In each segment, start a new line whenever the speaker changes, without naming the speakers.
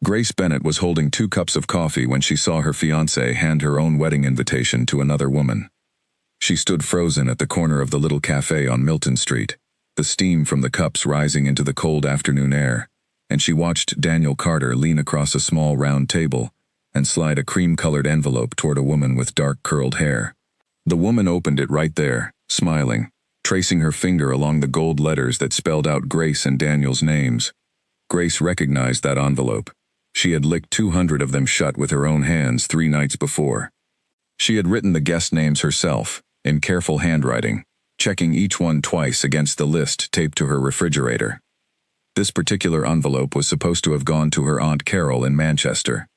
Grace Bennett was holding 2 cups of coffee when she saw her fiancé hand her own wedding invitation to another woman. She stood frozen at the corner of the little cafe on Milton Street, the steam from the cups rising into the cold afternoon air, and she watched Daniel Carter lean across a small round table and slide a cream-colored envelope toward a woman with dark curled hair. The woman opened it right there, smiling, tracing her finger along the gold letters that spelled out Grace and Daniel's names. Grace recognized that envelope. She had licked 200 of them shut with her own hands 3 nights before. She had written the guest names herself, in careful handwriting, checking each one twice against the list taped to her refrigerator. This particular envelope was supposed to have gone to her Aunt Carol in Manchester.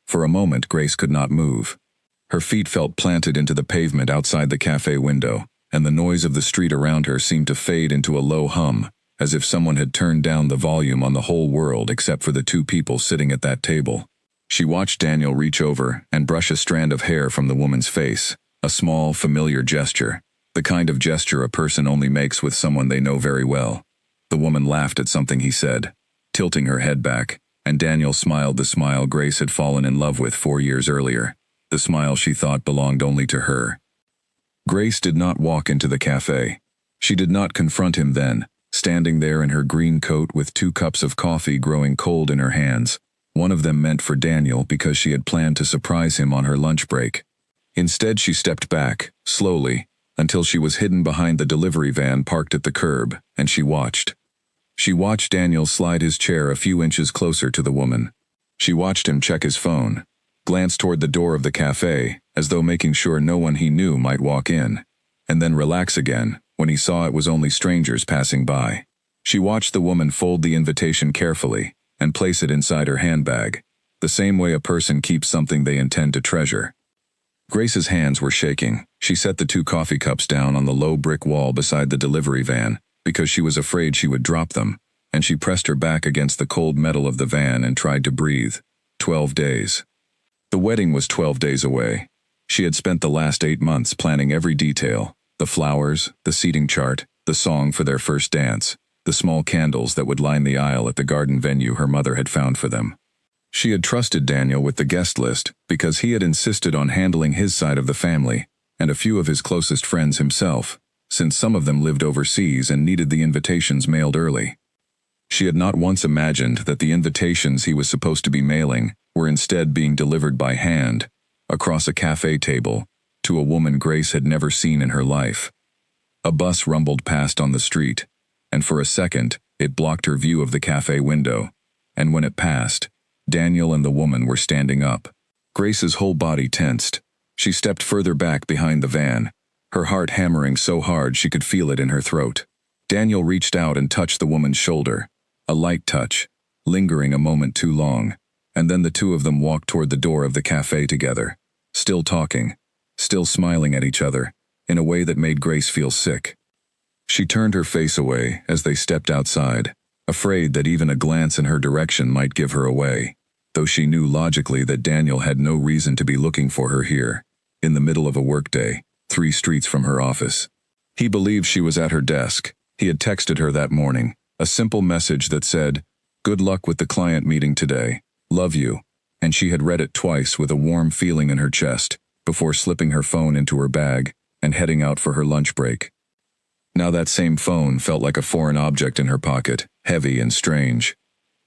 For a moment, Grace could not move. Her feet felt planted into the pavement outside the cafe window, and the noise of the street around her seemed to fade into a low hum, as if someone had turned down the volume on the whole world except for the 2 people sitting at that table. She watched Daniel reach over and brush a strand of hair from the woman's face, a small, familiar gesture, the kind of gesture a person only makes with someone they know very well. The woman laughed at something he said, tilting her head back, and Daniel smiled the smile Grace had fallen in love with 4 years earlier, the smile she thought belonged only to her. Grace did not walk into the cafe. She did not confront him then, standing there in her green coat with 2 cups of coffee growing cold in her hands, one of them meant for Daniel because she had planned to surprise him on her lunch break. Instead, she stepped back, slowly, until she was hidden behind the delivery van parked at the curb, and she watched. She watched Daniel slide his chair a few inches closer to the woman. She watched him check his phone, glance toward the door of the cafe, as though making sure no one he knew might walk in, and then relax again when he saw it was only strangers passing by. She watched the woman fold the invitation carefully and place it inside her handbag, the same way a person keeps something they intend to treasure. Grace's hands were shaking. She set the 2 coffee cups down on the low brick wall beside the delivery van because she was afraid she would drop them, and she pressed her back against the cold metal of the van and tried to breathe. 12 days. The wedding was 12 days away. She had spent the last 8 months planning every detail, the flowers, the seating chart, the song for their first dance, the small candles that would line the aisle at the garden venue her mother had found for them. She had trusted Daniel with the guest list because he had insisted on handling his side of the family and a few of his closest friends himself, since some of them lived overseas and needed the invitations mailed early. She had not once imagined that the invitations he was supposed to be mailing were instead being delivered by hand, across a cafe table, to a woman Grace had never seen in her life. A bus rumbled past on the street, and for a second, it blocked her view of the cafe window, and when it passed, Daniel and the woman were standing up. Grace's whole body tensed. She stepped further back behind the van, her heart hammering so hard she could feel it in her throat. Daniel reached out and touched the woman's shoulder, a light touch, lingering a moment too long, and then the 2 of them walked toward the door of the cafe together, still talking, still smiling at each other, in a way that made Grace feel sick. She turned her face away as they stepped outside, afraid that even a glance in her direction might give her away, though she knew logically that Daniel had no reason to be looking for her here, in the middle of a workday, 3 streets from her office. He believed she was at her desk. He had texted her that morning, a simple message that said, "Good luck with the client meeting today. Love you," and she had read it twice with a warm feeling in her chest, before slipping her phone into her bag and heading out for her lunch break. Now that same phone felt like a foreign object in her pocket, heavy and strange.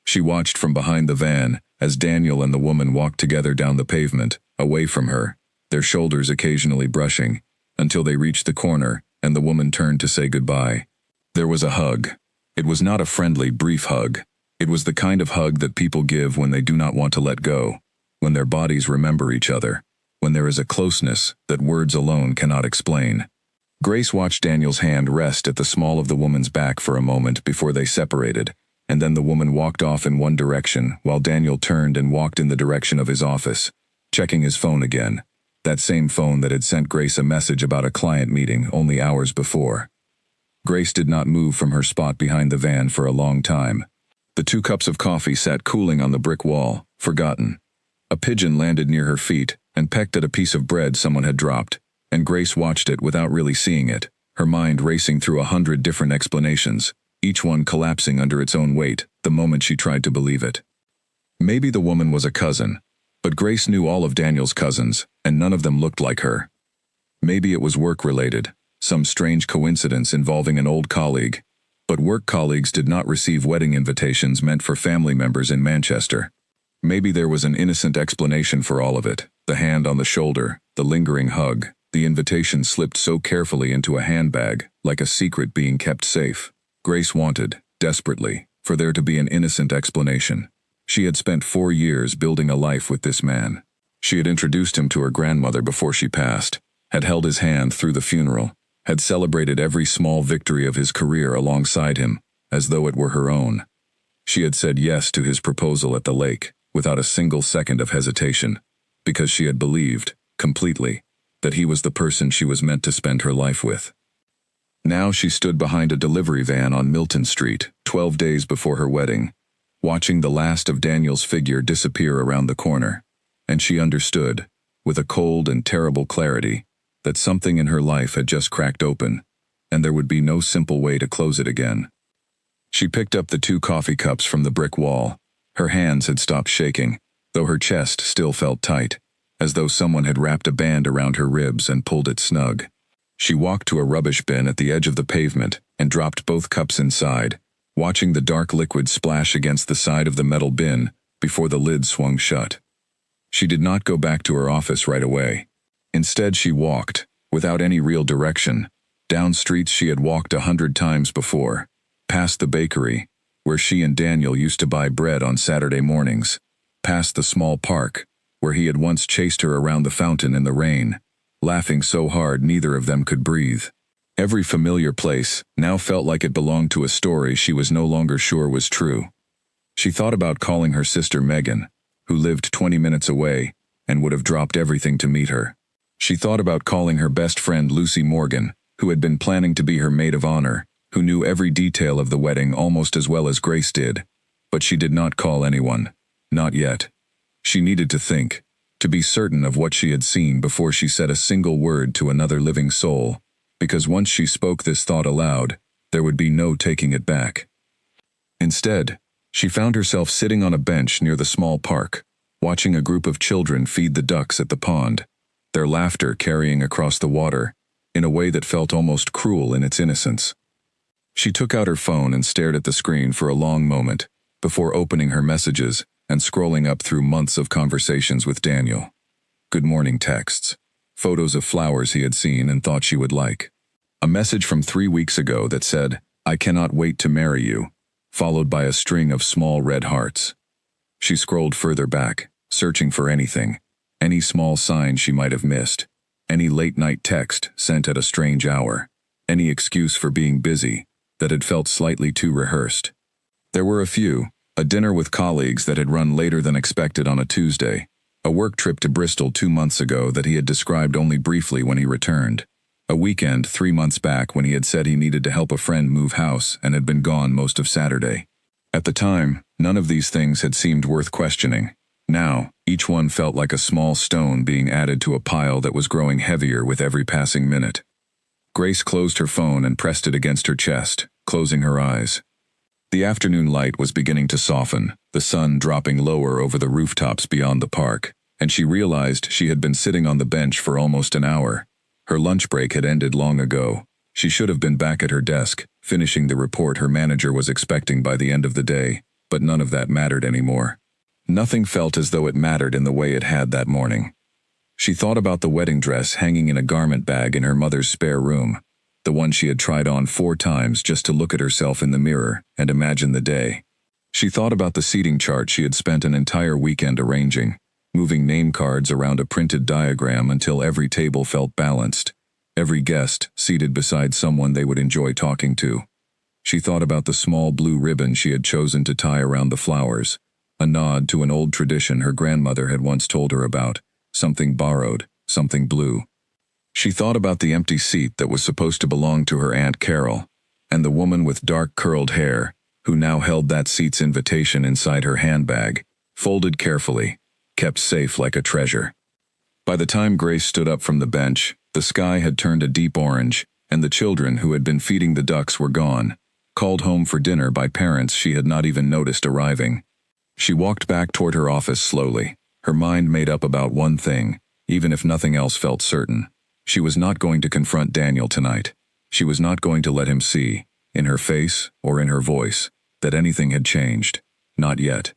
She watched from behind the van as Daniel and the woman walked together down the pavement, away from her, their shoulders occasionally brushing, until they reached the corner and the woman turned to say goodbye. There was a hug. It was not a friendly, brief hug. It was the kind of hug that people give when they do not want to let go, when their bodies remember each other, when there is a closeness that words alone cannot explain. Grace watched Daniel's hand rest at the small of the woman's back for a moment before they separated, and then the woman walked off in one direction while Daniel turned and walked in the direction of his office, checking his phone again, that same phone that had sent Grace a message about a client meeting only hours before. Grace did not move from her spot behind the van for a long time. The 2 cups of coffee sat cooling on the brick wall, forgotten. A pigeon landed near her feet and pecked at a piece of bread someone had dropped, and Grace watched it without really seeing it, her mind racing through 100 different explanations, each one collapsing under its own weight the moment she tried to believe it. Maybe the woman was a cousin, but Grace knew all of Daniel's cousins, and none of them looked like her. Maybe it was work-related, some strange coincidence involving an old colleague, but work colleagues did not receive wedding invitations meant for family members in Manchester. Maybe there was an innocent explanation for all of it, the hand on the shoulder, the lingering hug, the invitation slipped so carefully into a handbag, like a secret being kept safe. Grace wanted, desperately, for there to be an innocent explanation. She had spent 4 years building a life with this man. She had introduced him to her grandmother before she passed, had held his hand through the funeral, had celebrated every small victory of his career alongside him, as though it were her own. She had said yes to his proposal at the lake, without a single second of hesitation, because she had believed, completely, that he was the person she was meant to spend her life with. Now she stood behind a delivery van on Milton Street, 12 days before her wedding, watching the last of Daniel's figure disappear around the corner, and she understood, with a cold and terrible clarity, that something in her life had just cracked open, and there would be no simple way to close it again. She picked up the 2 coffee cups from the brick wall. Her hands had stopped shaking, though her chest still felt tight, as though someone had wrapped a band around her ribs and pulled it snug. She walked to a rubbish bin at the edge of the pavement and dropped both cups inside, watching the dark liquid splash against the side of the metal bin before the lid swung shut. She did not go back to her office right away. Instead, she walked, without any real direction, down streets she had walked 100 times before, past the bakery, where she and Daniel used to buy bread on Saturday mornings, past the small park, where he had once chased her around the fountain in the rain, laughing so hard neither of them could breathe. Every familiar place now felt like it belonged to a story she was no longer sure was true. She thought about calling her sister Megan, who lived 20 minutes away, and would have dropped everything to meet her. She thought about calling her best friend Lucy Morgan, who had been planning to be her maid of honor, who knew every detail of the wedding almost as well as Grace did, but she did not call anyone. Not yet. She needed to think, to be certain of what she had seen before she said a single word to another living soul, because once she spoke this thought aloud, there would be no taking it back. Instead, she found herself sitting on a bench near the small park, watching a group of children feed the ducks at the pond, their laughter carrying across the water, in a way that felt almost cruel in its innocence. She took out her phone and stared at the screen for a long moment, before opening her messages and scrolling up through months of conversations with Daniel. Good morning texts, photos of flowers he had seen and thought she would like. A message from 3 weeks ago that said, "I cannot wait to marry you," followed by a string of small red hearts. She scrolled further back, searching for anything, any small sign she might have missed, any late-night text sent at a strange hour, any excuse for being busy that had felt slightly too rehearsed. There were a few, a dinner with colleagues that had run later than expected on a Tuesday, a work trip to Bristol 2 months ago that he had described only briefly when he returned, a weekend 3 months back when he had said he needed to help a friend move house and had been gone most of Saturday. At the time, none of these things had seemed worth questioning. Now, each one felt like a small stone being added to a pile that was growing heavier with every passing minute. Grace closed her phone and pressed it against her chest, closing her eyes. The afternoon light was beginning to soften, the sun dropping lower over the rooftops beyond the park, and she realized she had been sitting on the bench for almost an hour. Her lunch break had ended long ago. She should have been back at her desk, finishing the report her manager was expecting by the end of the day, but none of that mattered anymore. Nothing felt as though it mattered in the way it had that morning. She thought about the wedding dress hanging in a garment bag in her mother's spare room, the one she had tried on 4 times just to look at herself in the mirror and imagine the day. She thought about the seating chart she had spent an entire weekend arranging, moving name cards around a printed diagram until every table felt balanced, every guest seated beside someone they would enjoy talking to. She thought about the small blue ribbon she had chosen to tie around the flowers, a nod to an old tradition her grandmother had once told her about, something borrowed, something blue. She thought about the empty seat that was supposed to belong to her Aunt Carol, and the woman with dark curled hair, who now held that seat's invitation inside her handbag, folded carefully, kept safe like a treasure. By the time Grace stood up from the bench, the sky had turned a deep orange, and the children who had been feeding the ducks were gone, called home for dinner by parents she had not even noticed arriving. She walked back toward her office slowly, her mind made up about one thing, even if nothing else felt certain. She was not going to confront Daniel tonight. She was not going to let him see, in her face or in her voice, that anything had changed. Not yet.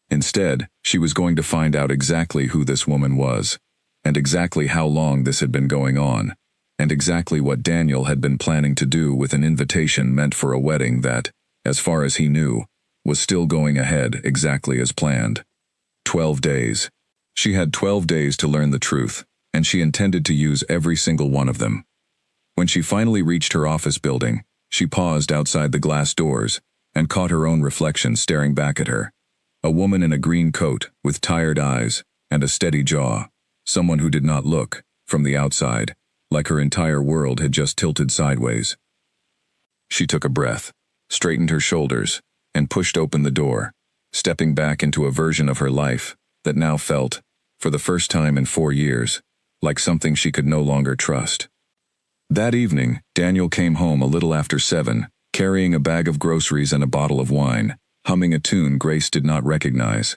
Instead, she was going to find out exactly who this woman was, and exactly how long this had been going on, and exactly what Daniel had been planning to do with an invitation meant for a wedding that, as far as he knew, was still going ahead exactly as planned. 12 days. She had 12 days to learn the truth, and she intended to use every single one of them. When she finally reached her office building, she paused outside the glass doors and caught her own reflection staring back at her. A woman in a green coat with tired eyes and a steady jaw. Someone who did not look, from the outside, like her entire world had just tilted sideways. She took a breath, straightened her shoulders, and pushed open the door, stepping back into a version of her life that now felt, for the first time in 4 years, like something she could no longer trust. That evening, Daniel came home a little after 7, carrying a bag of groceries and a bottle of wine, humming a tune Grace did not recognize.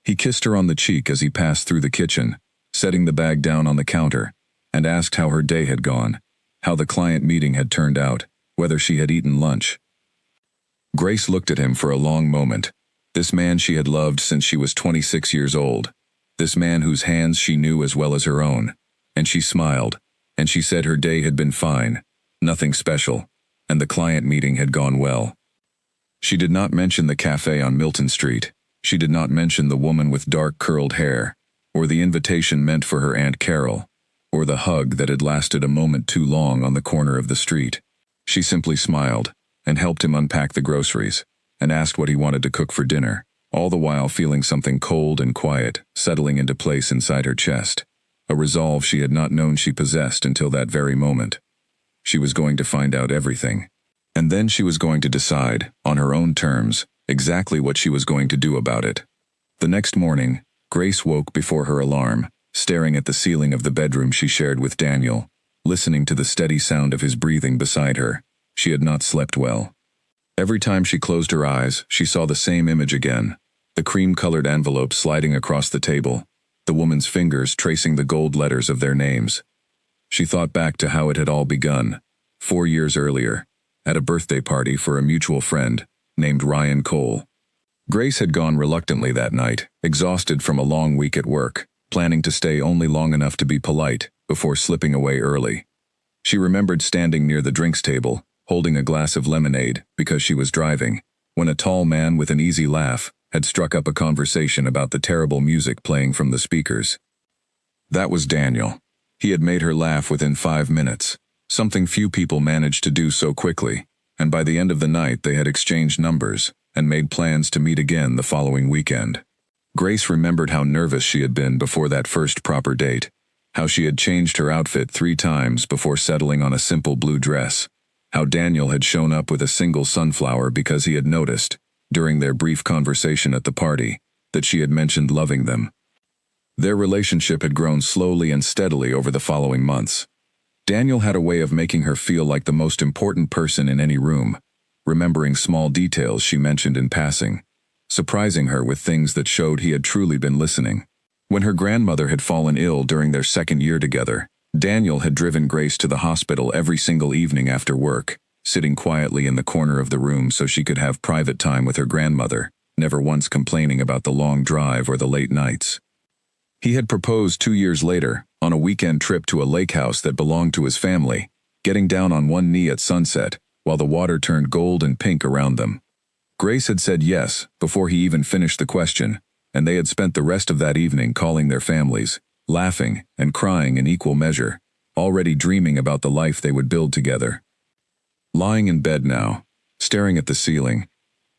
He kissed her on the cheek as he passed through the kitchen, setting the bag down on the counter, and asked how her day had gone, how the client meeting had turned out, whether she had eaten lunch. Grace looked at him for a long moment. This man she had loved since she was 26 years old. This man whose hands she knew as well as her own. And she smiled, and she said her day had been fine, nothing special, and the client meeting had gone well. She did not mention the cafe on Milton Street. She did not mention the woman with dark curled hair, or the invitation meant for her Aunt Carol, or the hug that had lasted a moment too long on the corner of the street. She simply smiled, and helped him unpack the groceries, and asked what he wanted to cook for dinner, all the while feeling something cold and quiet settling into place inside her chest, a resolve she had not known she possessed until that very moment. She was going to find out everything, and then she was going to decide, on her own terms, exactly what she was going to do about it. The next morning, Grace woke before her alarm, staring at the ceiling of the bedroom she shared with Daniel, listening to the steady sound of his breathing beside her. She had not slept well. Every time she closed her eyes, she saw the same image again, the cream-colored envelope sliding across the table, the woman's fingers tracing the gold letters of their names. She thought back to how it had all begun, 4 years earlier, at a birthday party for a mutual friend named Ryan Cole. Grace had gone reluctantly that night, exhausted from a long week at work, planning to stay only long enough to be polite before slipping away early. She remembered standing near the drinks table, holding a glass of lemonade because she was driving, when a tall man with an easy laugh had struck up a conversation about the terrible music playing from the speakers. That was Daniel. He had made her laugh within 5 minutes, something few people managed to do so quickly, and by the end of the night they had exchanged numbers and made plans to meet again the following weekend. Grace remembered how nervous she had been before that first proper date, how she had changed her outfit 3 times before settling on a simple blue dress, how Daniel had shown up with a single sunflower because he had noticed, during their brief conversation at the party, that she had mentioned loving them. Their relationship had grown slowly and steadily over the following months. Daniel had a way of making her feel like the most important person in any room, remembering small details she mentioned in passing, surprising her with things that showed he had truly been listening. When her grandmother had fallen ill during their 2nd year together, Daniel had driven Grace to the hospital every single evening after work, sitting quietly in the corner of the room so she could have private time with her grandmother, never once complaining about the long drive or the late nights. He had proposed 2 years later, on a weekend trip to a lake house that belonged to his family, getting down on one knee at sunset, while the water turned gold and pink around them. Grace had said yes before he even finished the question, and they had spent the rest of that evening calling their families, laughing and crying in equal measure, already dreaming about the life they would build together. Lying in bed now, staring at the ceiling,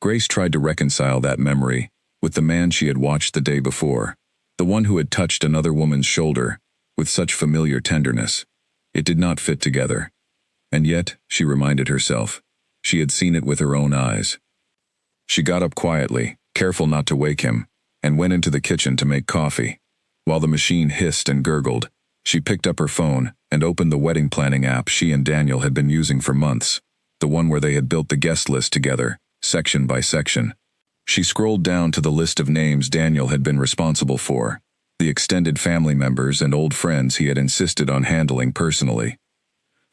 Grace tried to reconcile that memory with the man she had watched the day before, the one who had touched another woman's shoulder with such familiar tenderness. It did not fit together. And yet, she reminded herself, she had seen it with her own eyes. She got up quietly, careful not to wake him, and went into the kitchen to make coffee. While the machine hissed and gurgled, she picked up her phone and opened the wedding planning app she and Daniel had been using for months, the one where they had built the guest list together, section by section. She scrolled down to the list of names Daniel had been responsible for, the extended family members and old friends he had insisted on handling personally.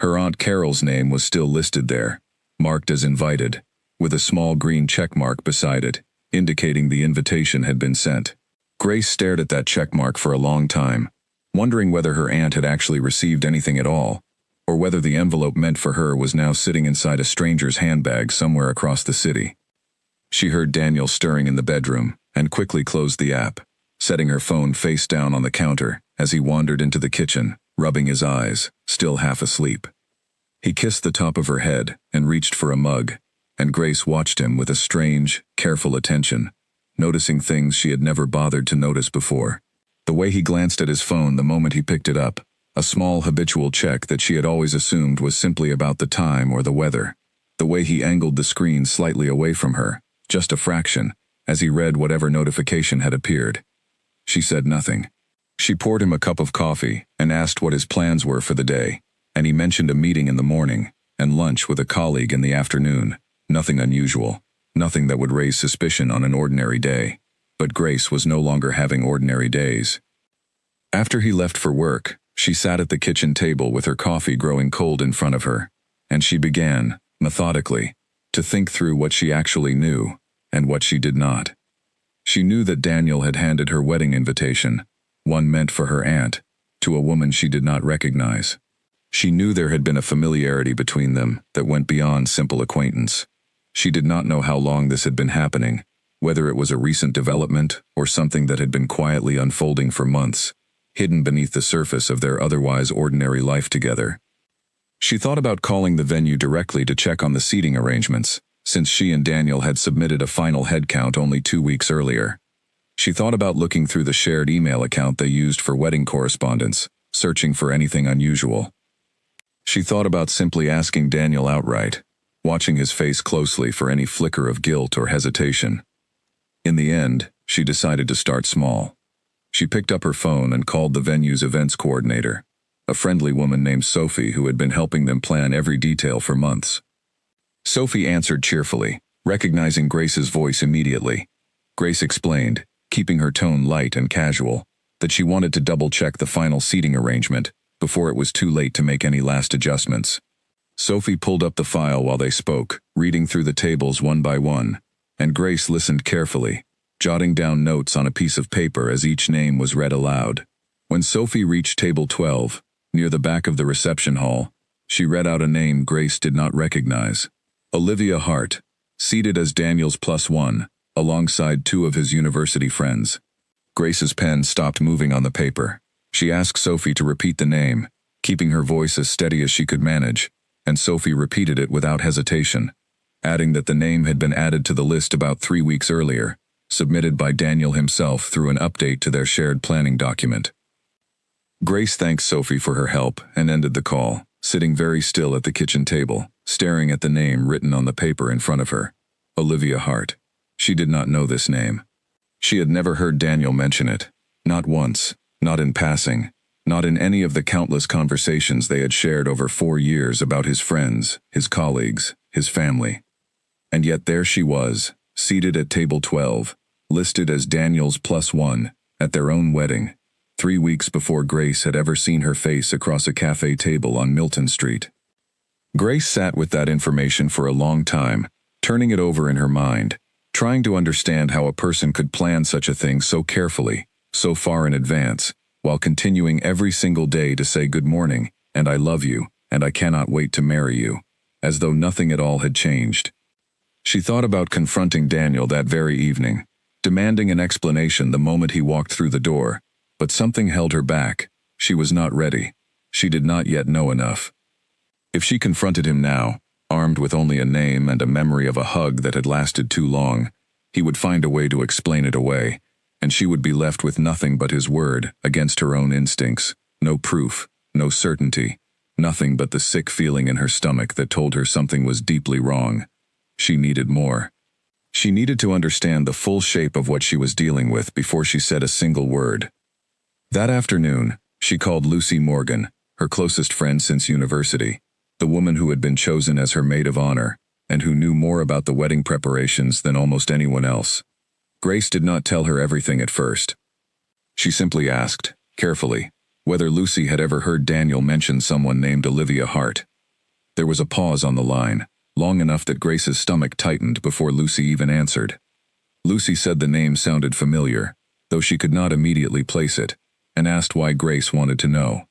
Her Aunt Carol's name was still listed there, marked as invited, with a small green check mark beside it, indicating the invitation had been sent. Grace stared at that check mark for a long time, wondering whether her aunt had actually received anything at all, or whether the envelope meant for her was now sitting inside a stranger's handbag somewhere across the city. She heard Daniel stirring in the bedroom and quickly closed the app, setting her phone face down on the counter as he wandered into the kitchen, rubbing his eyes, still half asleep. He kissed the top of her head and reached for a mug, and Grace watched him with a strange, careful attention, noticing things she had never bothered to notice before. The way he glanced at his phone the moment he picked it up, a small habitual check that she had always assumed was simply about the time or the weather. The way he angled the screen slightly away from her, just a fraction, as he read whatever notification had appeared. She said nothing. She poured him a cup of coffee and asked what his plans were for the day, and he mentioned a meeting in the morning and lunch with a colleague in the afternoon. Nothing unusual, nothing that would raise suspicion on an ordinary day. But Grace was no longer having ordinary days. After he left for work, she sat at the kitchen table with her coffee growing cold in front of her, and she began, methodically, to think through what she actually knew and what she did not. She knew that Daniel had handed her wedding invitation, one meant for her aunt, to a woman she did not recognize. She knew there had been a familiarity between them that went beyond simple acquaintance. She did not know how long this had been happening, whether it was a recent development or something that had been quietly unfolding for months, hidden beneath the surface of their otherwise ordinary life together. She thought about calling the venue directly to check on the seating arrangements, since she and Daniel had submitted a final head count only 2 weeks earlier. She thought about looking through the shared email account they used for wedding correspondence, searching for anything unusual. She thought about simply asking Daniel outright, watching his face closely for any flicker of guilt or hesitation. In the end, she decided to start small. She picked up her phone and called the venue's events coordinator, a friendly woman named Sophie who had been helping them plan every detail for months. Sophie answered cheerfully, recognizing Grace's voice immediately. Grace explained, keeping her tone light and casual, that she wanted to double-check the final seating arrangement before it was too late to make any last adjustments. Sophie pulled up the file while they spoke, reading through the tables one by one, and Grace listened carefully, jotting down notes on a piece of paper as each name was read aloud. When Sophie reached table 12, near the back of the reception hall, she read out a name Grace did not recognize. Olivia Hart, seated as Daniel's +1, alongside 2 of his university friends. Grace's pen stopped moving on the paper. She asked Sophie to repeat the name, keeping her voice as steady as she could manage, and Sophie repeated it without hesitation, adding that the name had been added to the list about 3 weeks earlier, submitted by Daniel himself through an update to their shared planning document. Grace thanked Sophie for her help and ended the call, sitting very still at the kitchen table, staring at the name written on the paper in front of her. Olivia Hart. She did not know this name. She had never heard Daniel mention it, not once, not in passing, not in any of the countless conversations they had shared over 4 years about his friends, his colleagues, his family. And yet there she was, seated at table 12, listed as Daniel's +1, at their own wedding, 3 weeks before Grace had ever seen her face across a cafe table on Milton Street. Grace sat with that information for a long time, turning it over in her mind, trying to understand how a person could plan such a thing so carefully, so far in advance, while continuing every single day to say good morning, and I love you, and I cannot wait to marry you, as though nothing at all had changed. She thought about confronting Daniel that very evening, demanding an explanation the moment he walked through the door, but something held her back. She was not ready. She did not yet know enough. If she confronted him now, armed with only a name and a memory of a hug that had lasted too long, he would find a way to explain it away, and she would be left with nothing but his word against her own instincts, no proof, no certainty, nothing but the sick feeling in her stomach that told her something was deeply wrong. She needed more. She needed to understand the full shape of what she was dealing with before she said a single word. That afternoon, she called Lucy Morgan, her closest friend since university, the woman who had been chosen as her maid of honor, and who knew more about the wedding preparations than almost anyone else. Grace did not tell her everything at first. She simply asked, carefully, whether Lucy had ever heard Daniel mention someone named Olivia Hart. There was a pause on the line, long enough that Grace's stomach tightened before Lucy even answered. Lucy said the name sounded familiar, though she could not immediately place it, and asked why Grace wanted to know.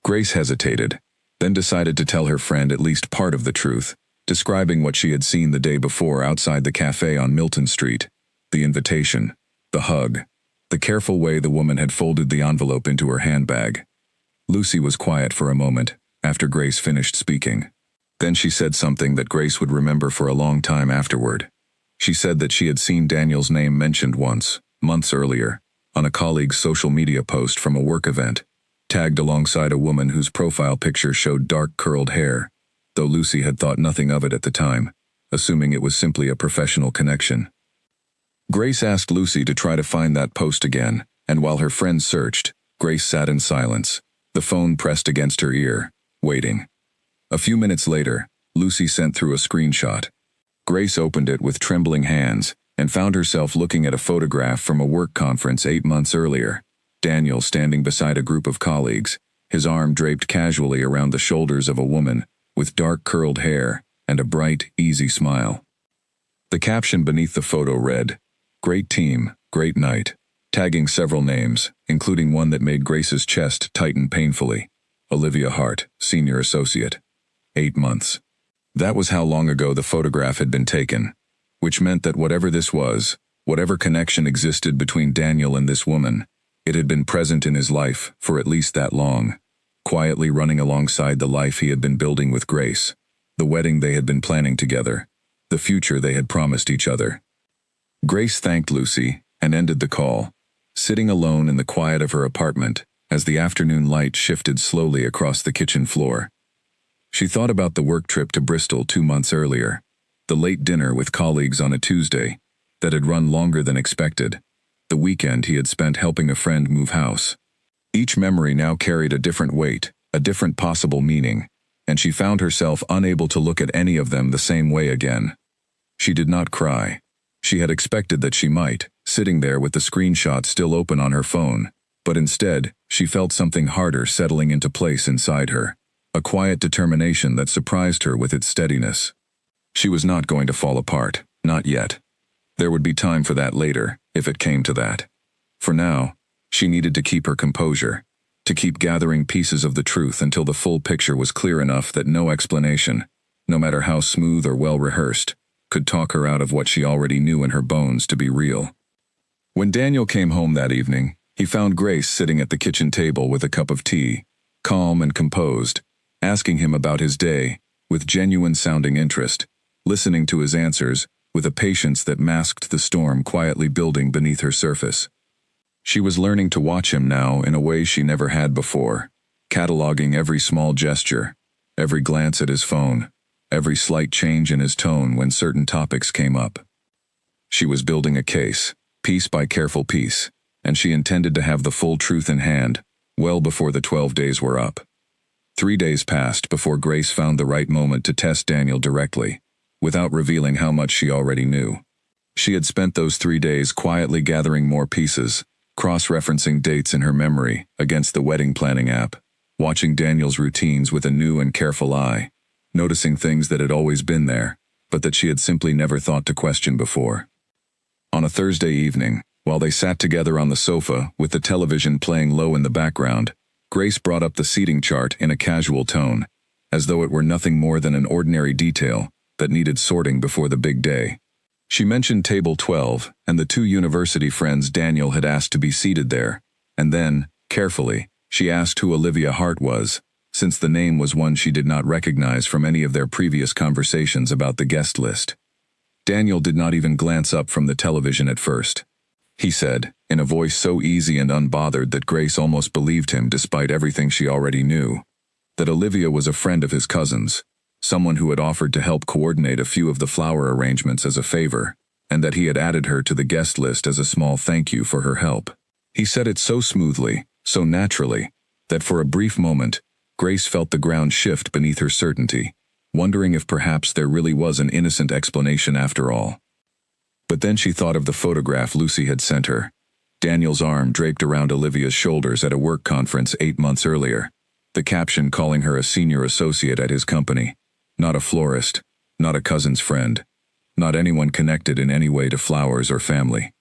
Grace hesitated, then decided to tell her friend at least part of the truth, describing what she had seen the day before outside the cafe on Milton Street, the invitation, the hug, the careful way the woman had folded the envelope into her handbag. Lucy was quiet for a moment, after Grace finished speaking. Then she said something that Grace would remember for a long time afterward. She said that she had seen Daniel's name mentioned once, months earlier, on a colleague's social media post from a work event, tagged alongside a woman whose profile picture showed dark curled hair, though Lucy had thought nothing of it at the time, assuming it was simply a professional connection. Grace asked Lucy to try to find that post again, and while her friend searched, Grace sat in silence, the phone pressed against her ear, waiting. A few minutes later, Lucy sent through a screenshot. Grace opened it with trembling hands and found herself looking at a photograph from a work conference 8 months earlier. Daniel standing beside a group of colleagues, his arm draped casually around the shoulders of a woman with dark curled hair and a bright, easy smile. The caption beneath the photo read, "Great team, great night," tagging several names, including one that made Grace's chest tighten painfully. Olivia Hart, Senior Associate. 8 months. That was how long ago the photograph had been taken, which meant that whatever this was, whatever connection existed between Daniel and this woman, it had been present in his life for at least that long, quietly running alongside the life he had been building with Grace, the wedding they had been planning together, the future they had promised each other. Grace thanked Lucy and ended the call, sitting alone in the quiet of her apartment as the afternoon light shifted slowly across the kitchen floor. She thought about the work trip to Bristol 2 months earlier, the late dinner with colleagues on a Tuesday that had run longer than expected, the weekend he had spent helping a friend move house. Each memory now carried a different weight, a different possible meaning, and she found herself unable to look at any of them the same way again. She did not cry. She had expected that she might, sitting there with the screenshot still open on her phone, but instead, she felt something harder settling into place inside her, a quiet determination that surprised her with its steadiness. She was not going to fall apart, not yet. There would be time for that later, if it came to that. For now, she needed to keep her composure, to keep gathering pieces of the truth until the full picture was clear enough that no explanation, no matter how smooth or well-rehearsed, could talk her out of what she already knew in her bones to be real. When Daniel came home that evening, he found Grace sitting at the kitchen table with a cup of tea, calm and composed, asking him about his day, with genuine-sounding interest, listening to his answers with a patience that masked the storm quietly building beneath her surface. She was learning to watch him now in a way she never had before, cataloging every small gesture, every glance at his phone, every slight change in his tone when certain topics came up. She was building a case, piece by careful piece, and she intended to have the full truth in hand, well before the 12 days were up. 3 days passed before Grace found the right moment to test Daniel directly, without revealing how much she already knew. She had spent those 3 days quietly gathering more pieces, cross-referencing dates in her memory against the wedding planning app, watching Daniel's routines with a new and careful eye, noticing things that had always been there, but that she had simply never thought to question before. On a Thursday evening, while they sat together on the sofa with the television playing low in the background, Grace brought up the seating chart in a casual tone, as though it were nothing more than an ordinary detail that needed sorting before the big day. She mentioned table 12 and the 2 university friends Daniel had asked to be seated there, and then, carefully, she asked who Olivia Hart was, since the name was one she did not recognize from any of their previous conversations about the guest list. Daniel did not even glance up from the television at first. He said, in a voice so easy and unbothered that Grace almost believed him despite everything she already knew, that Olivia was a friend of his cousin's, someone who had offered to help coordinate a few of the flower arrangements as a favor, and that he had added her to the guest list as a small thank you for her help. He said it so smoothly, so naturally, that for a brief moment, Grace felt the ground shift beneath her certainty, wondering if perhaps there really was an innocent explanation after all. But then she thought of the photograph Lucy had sent her. Daniel's arm draped around Olivia's shoulders at a work conference 8 months earlier. The caption calling her a senior associate at his company. Not a florist, not a cousin's friend, not anyone connected in any way to flowers or family.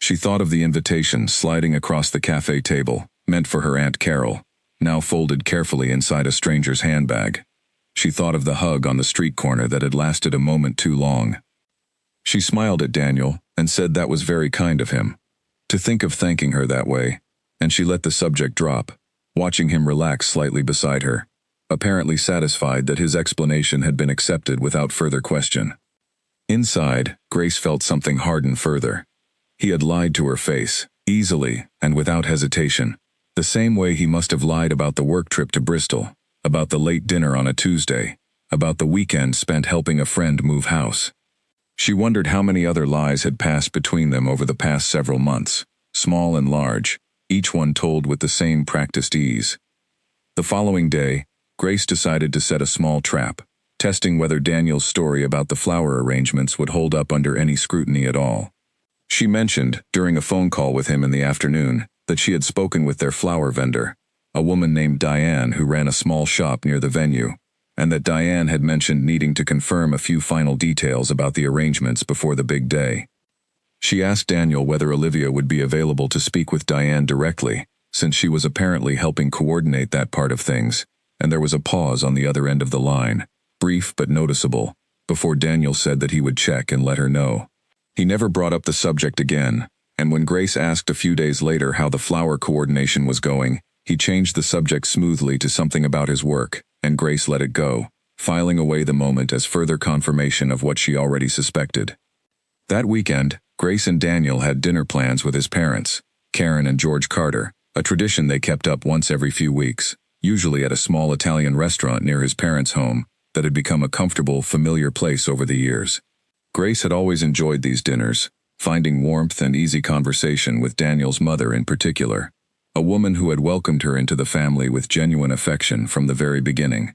She thought of the invitation sliding across the cafe table, meant for her Aunt Carol, now folded carefully inside a stranger's handbag. She thought of the hug on the street corner that had lasted a moment too long. She smiled at Daniel and said that was very kind of him. To think of thanking her that way, and she let the subject drop, watching him relax slightly beside her, apparently satisfied that his explanation had been accepted without further question. Inside, Grace felt something harden further. He had lied to her face, easily and without hesitation, the same way he must have lied about the work trip to Bristol, about the late dinner on a Tuesday, about the weekend spent helping a friend move house. She wondered how many other lies had passed between them over the past several months, small and large, each one told with the same practiced ease. The following day, Grace decided to set a small trap, testing whether Daniel's story about the flower arrangements would hold up under any scrutiny at all. She mentioned, during a phone call with him in the afternoon, that she had spoken with their flower vendor, a woman named Diane who ran a small shop near the venue, and that Diane had mentioned needing to confirm a few final details about the arrangements before the big day. She asked Daniel whether Olivia would be available to speak with Diane directly, since she was apparently helping coordinate that part of things, and there was a pause on the other end of the line, brief but noticeable, before Daniel said that he would check and let her know. He never brought up the subject again, and when Grace asked a few days later how the flower coordination was going, he changed the subject smoothly to something about his work, and Grace let it go, filing away the moment as further confirmation of what she already suspected. That weekend, Grace and Daniel had dinner plans with his parents, Karen and George Carter, a tradition they kept up once every few weeks, usually at a small Italian restaurant near his parents' home that had become a comfortable, familiar place over the years. Grace had always enjoyed these dinners, finding warmth and easy conversation with Daniel's mother in particular, a woman who had welcomed her into the family with genuine affection from the very beginning.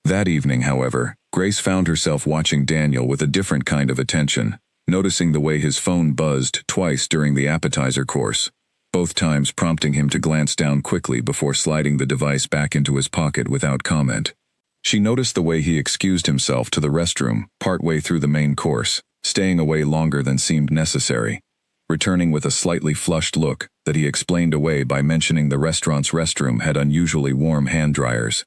That evening, however, Grace found herself watching Daniel with a different kind of attention, noticing the way his phone buzzed twice during the appetizer course, both times prompting him to glance down quickly before sliding the device back into his pocket without comment. She noticed the way he excused himself to the restroom partway through the main course, staying away longer than seemed necessary, returning with a slightly flushed look that he explained away by mentioning the restaurant's restroom had unusually warm hand dryers.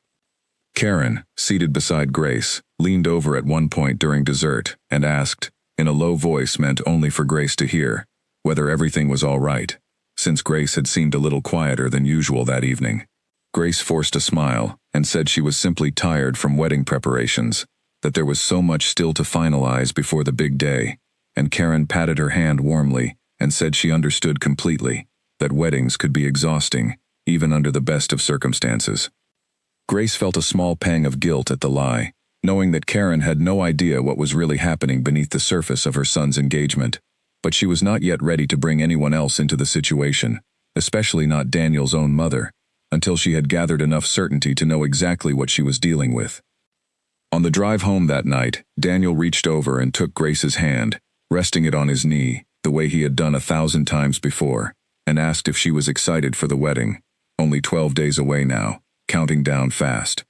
Karen, seated beside Grace, leaned over at one point during dessert and asked, in a low voice meant only for Grace to hear, whether everything was all right, since Grace had seemed a little quieter than usual that evening. Grace forced a smile and said she was simply tired from wedding preparations, that there was so much still to finalize before the big day, and Karen patted her hand warmly and said she understood completely that weddings could be exhausting, even under the best of circumstances. Grace felt a small pang of guilt at the lie, knowing that Karen had no idea what was really happening beneath the surface of her son's engagement, but she was not yet ready to bring anyone else into the situation, especially not Daniel's own mother, until she had gathered enough certainty to know exactly what she was dealing with. On the drive home that night, Daniel reached over and took Grace's hand, resting it on his knee, the way he had done 1,000 times before, and asked if she was excited for the wedding, only 12 days away now, counting down fast.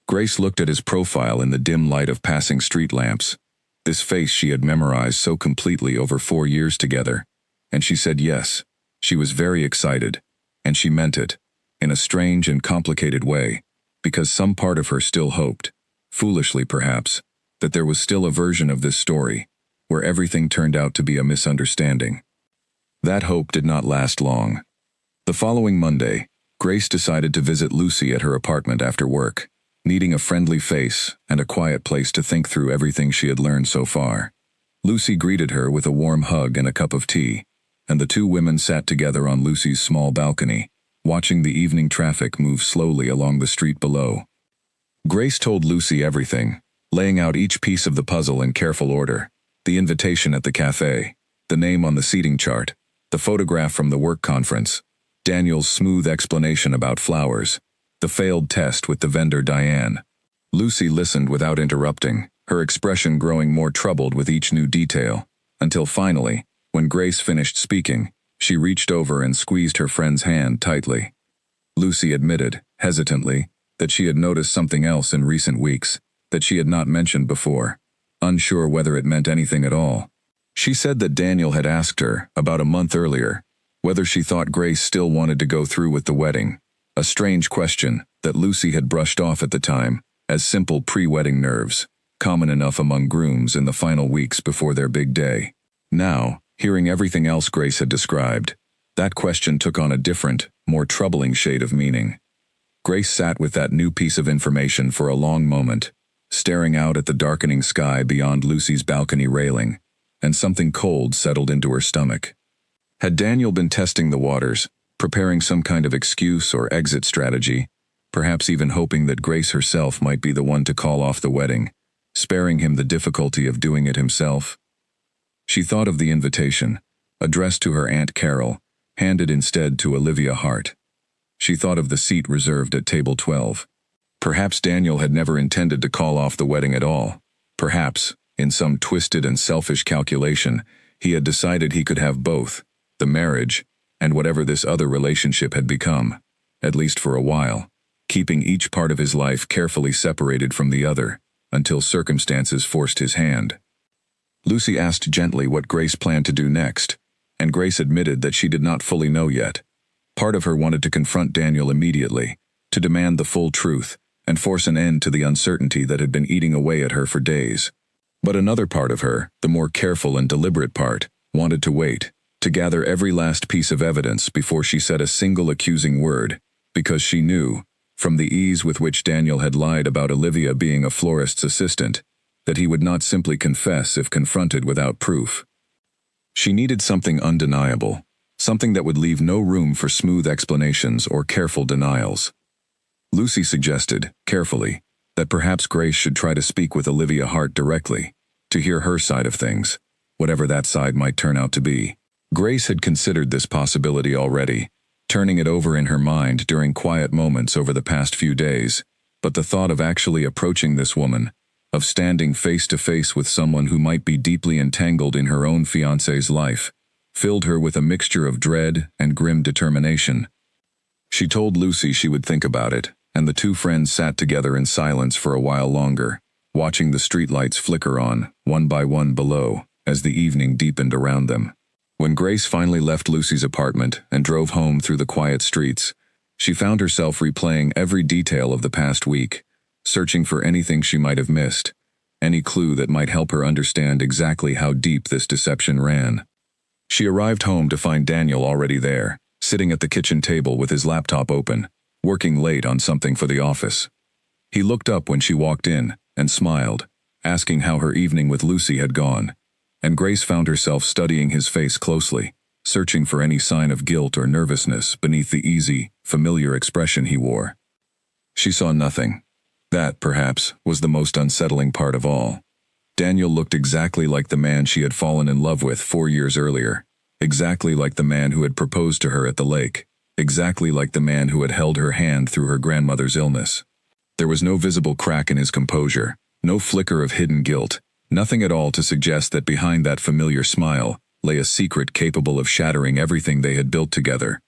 Grace looked at his profile in the dim light of passing street lamps, this face she had memorized so completely over 4 years together, and she said yes, she was very excited, and she meant it, in a strange and complicated way, because some part of her still hoped, foolishly perhaps, that there was still a version of this story, where everything turned out to be a misunderstanding. That hope did not last long. The following Monday, Grace decided to visit Lucy at her apartment after work, needing a friendly face and a quiet place to think through everything she had learned so far. Lucy greeted her with a warm hug and a cup of tea, and the two women sat together on Lucy's small balcony, watching the evening traffic move slowly along the street below. Grace told Lucy everything, laying out each piece of the puzzle in careful order, the invitation at the cafe, the name on the seating chart, the photograph from the work conference, Daniel's smooth explanation about flowers, the failed test with the vendor Diane. Lucy listened without interrupting, her expression growing more troubled with each new detail, until finally, when Grace finished speaking, she reached over and squeezed her friend's hand tightly. Lucy admitted, hesitantly, that she had noticed something else in recent weeks that she had not mentioned before, unsure whether it meant anything at all. She said that Daniel had asked her, about a month earlier, whether she thought Grace still wanted to go through with the wedding, a strange question that Lucy had brushed off at the time as simple pre-wedding nerves, common enough among grooms in the final weeks before their big day. Now, hearing everything else Grace had described, that question took on a different, more troubling shade of meaning. Grace sat with that new piece of information for a long moment, staring out at the darkening sky beyond Lucy's balcony railing, and something cold settled into her stomach. Had Daniel been testing the waters, preparing some kind of excuse or exit strategy, perhaps even hoping that Grace herself might be the one to call off the wedding, sparing him the difficulty of doing it himself? She thought of the invitation, addressed to her Aunt Carol, handed instead to Olivia Hart. She thought of the seat reserved at table 12. Perhaps Daniel had never intended to call off the wedding at all. Perhaps, in some twisted and selfish calculation, he had decided he could have both, the marriage, and whatever this other relationship had become, at least for a while, keeping each part of his life carefully separated from the other, until circumstances forced his hand. Lucy asked gently what Grace planned to do next, and Grace admitted that she did not fully know yet. Part of her wanted to confront Daniel immediately, to demand the full truth, and force an end to the uncertainty that had been eating away at her for days. But another part of her, the more careful and deliberate part, wanted to wait, to gather every last piece of evidence before she said a single accusing word, because she knew, from the ease with which Daniel had lied about Olivia being a florist's assistant, that he would not simply confess if confronted without proof. She needed something undeniable, something that would leave no room for smooth explanations or careful denials. Lucy suggested, carefully, that perhaps Grace should try to speak with Olivia Hart directly, to hear her side of things, whatever that side might turn out to be. Grace had considered this possibility already, turning it over in her mind during quiet moments over the past few days, but the thought of actually approaching this woman, of standing face to face with someone who might be deeply entangled in her own fiancé's life, filled her with a mixture of dread and grim determination. She told Lucy she would think about it, and the two friends sat together in silence for a while longer, watching the streetlights flicker on, one by one below, as the evening deepened around them. When Grace finally left Lucy's apartment and drove home through the quiet streets, she found herself replaying every detail of the past week, searching for anything she might have missed, any clue that might help her understand exactly how deep this deception ran. She arrived home to find Daniel already there, sitting at the kitchen table with his laptop open, working late on something for the office. He looked up when she walked in and smiled, asking how her evening with Lucy had gone, and Grace found herself studying his face closely, searching for any sign of guilt or nervousness beneath the easy, familiar expression he wore. She saw nothing. That, perhaps, was the most unsettling part of all. Daniel looked exactly like the man she had fallen in love with 4 years earlier, exactly like the man who had proposed to her at the lake, exactly like the man who had held her hand through her grandmother's illness. There was no visible crack in his composure, no flicker of hidden guilt, nothing at all to suggest that behind that familiar smile lay a secret capable of shattering everything they had built together.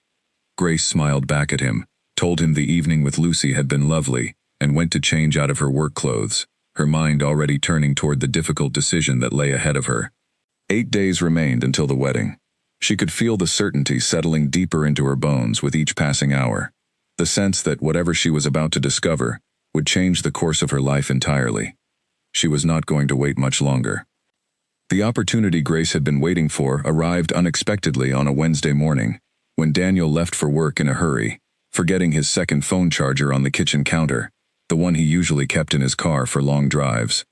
Grace smiled back at him, told him the evening with Lucy had been lovely, and went to change out of her work clothes, her mind already turning toward the difficult decision that lay ahead of her. 8 days remained until the wedding. She could feel the certainty settling deeper into her bones with each passing hour, the sense that whatever she was about to discover would change the course of her life entirely. She was not going to wait much longer. The opportunity Grace had been waiting for arrived unexpectedly on a Wednesday morning, when Daniel left for work in a hurry, forgetting his second phone charger on the kitchen counter, the one he usually kept in his car for long drives.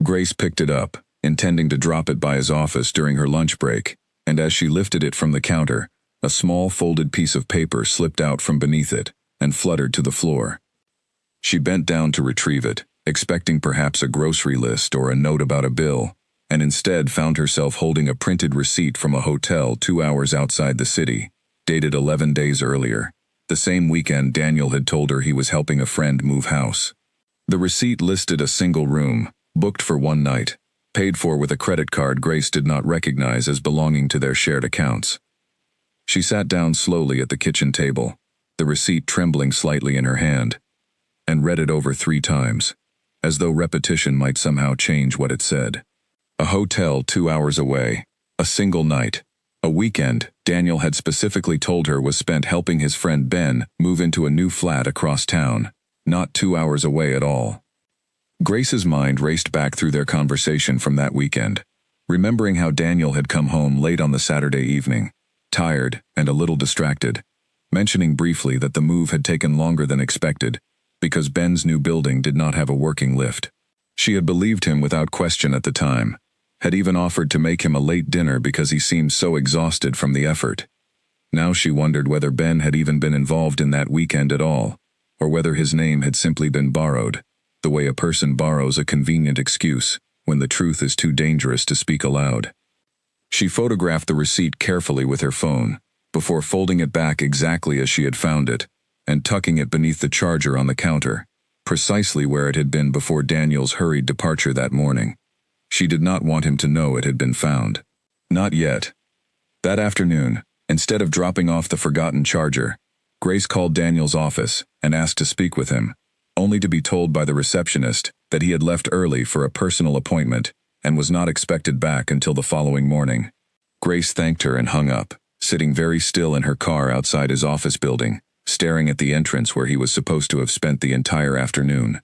Grace picked it up, intending to drop it by his office during her lunch break, and as she lifted it from the counter, a small folded piece of paper slipped out from beneath it and fluttered to the floor. She bent down to retrieve it, expecting perhaps a grocery list or a note about a bill, and instead found herself holding a printed receipt from a hotel 2 hours outside the city, dated 11 days earlier, the same weekend Daniel had told her he was helping a friend move house. The receipt listed a single room, booked for one night, paid for with a credit card Grace did not recognize as belonging to their shared accounts. She sat down slowly at the kitchen table, the receipt trembling slightly in her hand, and read it over 3 times, as though repetition might somehow change what it said. A hotel 2 hours away, a single night, a weekend Daniel had specifically told her was spent helping his friend Ben move into a new flat across town, not 2 hours away at all. Grace's mind raced back through their conversation from that weekend, remembering how Daniel had come home late on the Saturday evening, tired and a little distracted, mentioning briefly that the move had taken longer than expected because Ben's new building did not have a working lift. She had believed him without question at the time, had even offered to make him a late dinner because he seemed so exhausted from the effort. Now she wondered whether Ben had even been involved in that weekend at all, or whether his name had simply been borrowed, the way a person borrows a convenient excuse when the truth is too dangerous to speak aloud. She photographed the receipt carefully with her phone, before folding it back exactly as she had found it, and tucking it beneath the charger on the counter, precisely where it had been before Daniel's hurried departure that morning. She did not want him to know it had been found. Not yet. That afternoon, instead of dropping off the forgotten charger, Grace called Daniel's office and asked to speak with him, only to be told by the receptionist that he had left early for a personal appointment and was not expected back until the following morning. Grace thanked her and hung up, sitting very still in her car outside his office building, staring at the entrance where he was supposed to have spent the entire afternoon.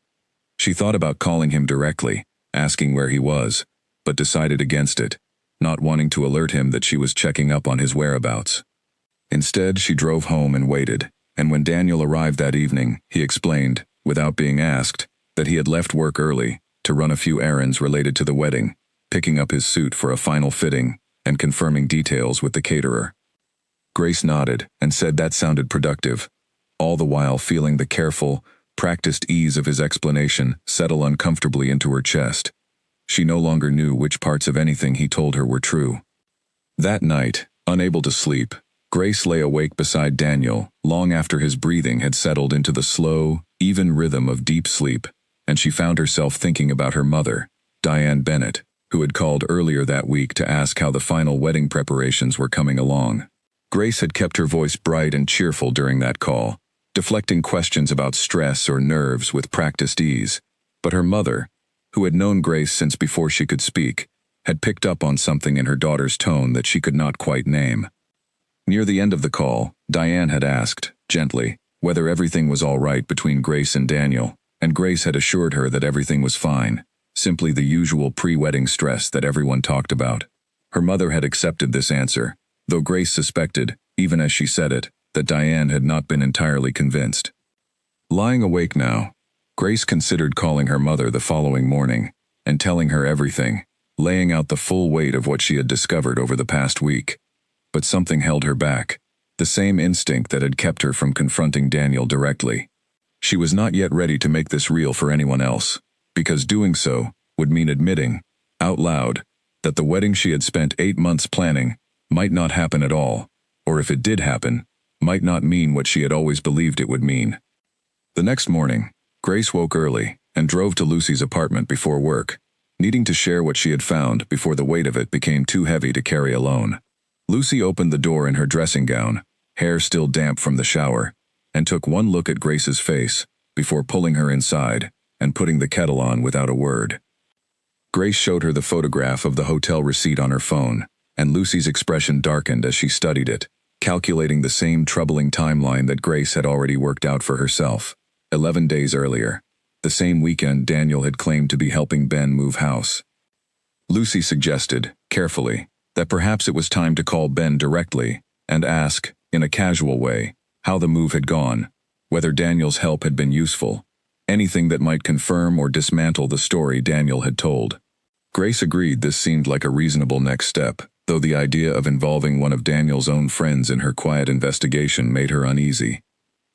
She thought about calling him directly, asking where he was, but decided against it, not wanting to alert him that she was checking up on his whereabouts. Instead, she drove home and waited, and when Daniel arrived that evening, he explained, without being asked, that he had left work early to run a few errands related to the wedding, picking up his suit for a final fitting and confirming details with the caterer. Grace nodded and said that sounded productive, all the while feeling the careful, practiced ease of his explanation settle uncomfortably into her chest. She no longer knew which parts of anything he told her were true. That night, unable to sleep, Grace lay awake beside Daniel long after his breathing had settled into the slow, even rhythm of deep sleep, and she found herself thinking about her mother, Diane Bennett, who had called earlier that week to ask how the final wedding preparations were coming along. Grace had kept her voice bright and cheerful during that call, deflecting questions about stress or nerves with practiced ease, but her mother, who had known Grace since before she could speak, had picked up on something in her daughter's tone that she could not quite name. Near the end of the call, Diane had asked, gently, whether everything was all right between Grace and Daniel, and Grace had assured her that everything was fine, simply the usual pre-wedding stress that everyone talked about. Her mother had accepted this answer, though Grace suspected, even as she said it, that Diane had not been entirely convinced. Lying awake now, Grace considered calling her mother the following morning and telling her everything, laying out the full weight of what she had discovered over the past week. But something held her back, the same instinct that had kept her from confronting Daniel directly. She was not yet ready to make this real for anyone else, because doing so would mean admitting, out loud, that the wedding she had spent 8 months planning might not happen at all, or if it did happen, might not mean what she had always believed it would mean. The next morning, Grace woke early and drove to Lucy's apartment before work, needing to share what she had found before the weight of it became too heavy to carry alone. Lucy opened the door in her dressing gown, hair still damp from the shower, and took one look at Grace's face before pulling her inside and putting the kettle on without a word. Grace showed her the photograph of the hotel receipt on her phone, and Lucy's expression darkened as she studied it, calculating the same troubling timeline that Grace had already worked out for herself. 11 days earlier, the same weekend Daniel had claimed to be helping Ben move house. Lucy suggested, carefully, that perhaps it was time to call Ben directly and ask, in a casual way, how the move had gone, whether Daniel's help had been useful, anything that might confirm or dismantle the story Daniel had told. Grace agreed this seemed like a reasonable next step, though the idea of involving one of Daniel's own friends in her quiet investigation made her uneasy,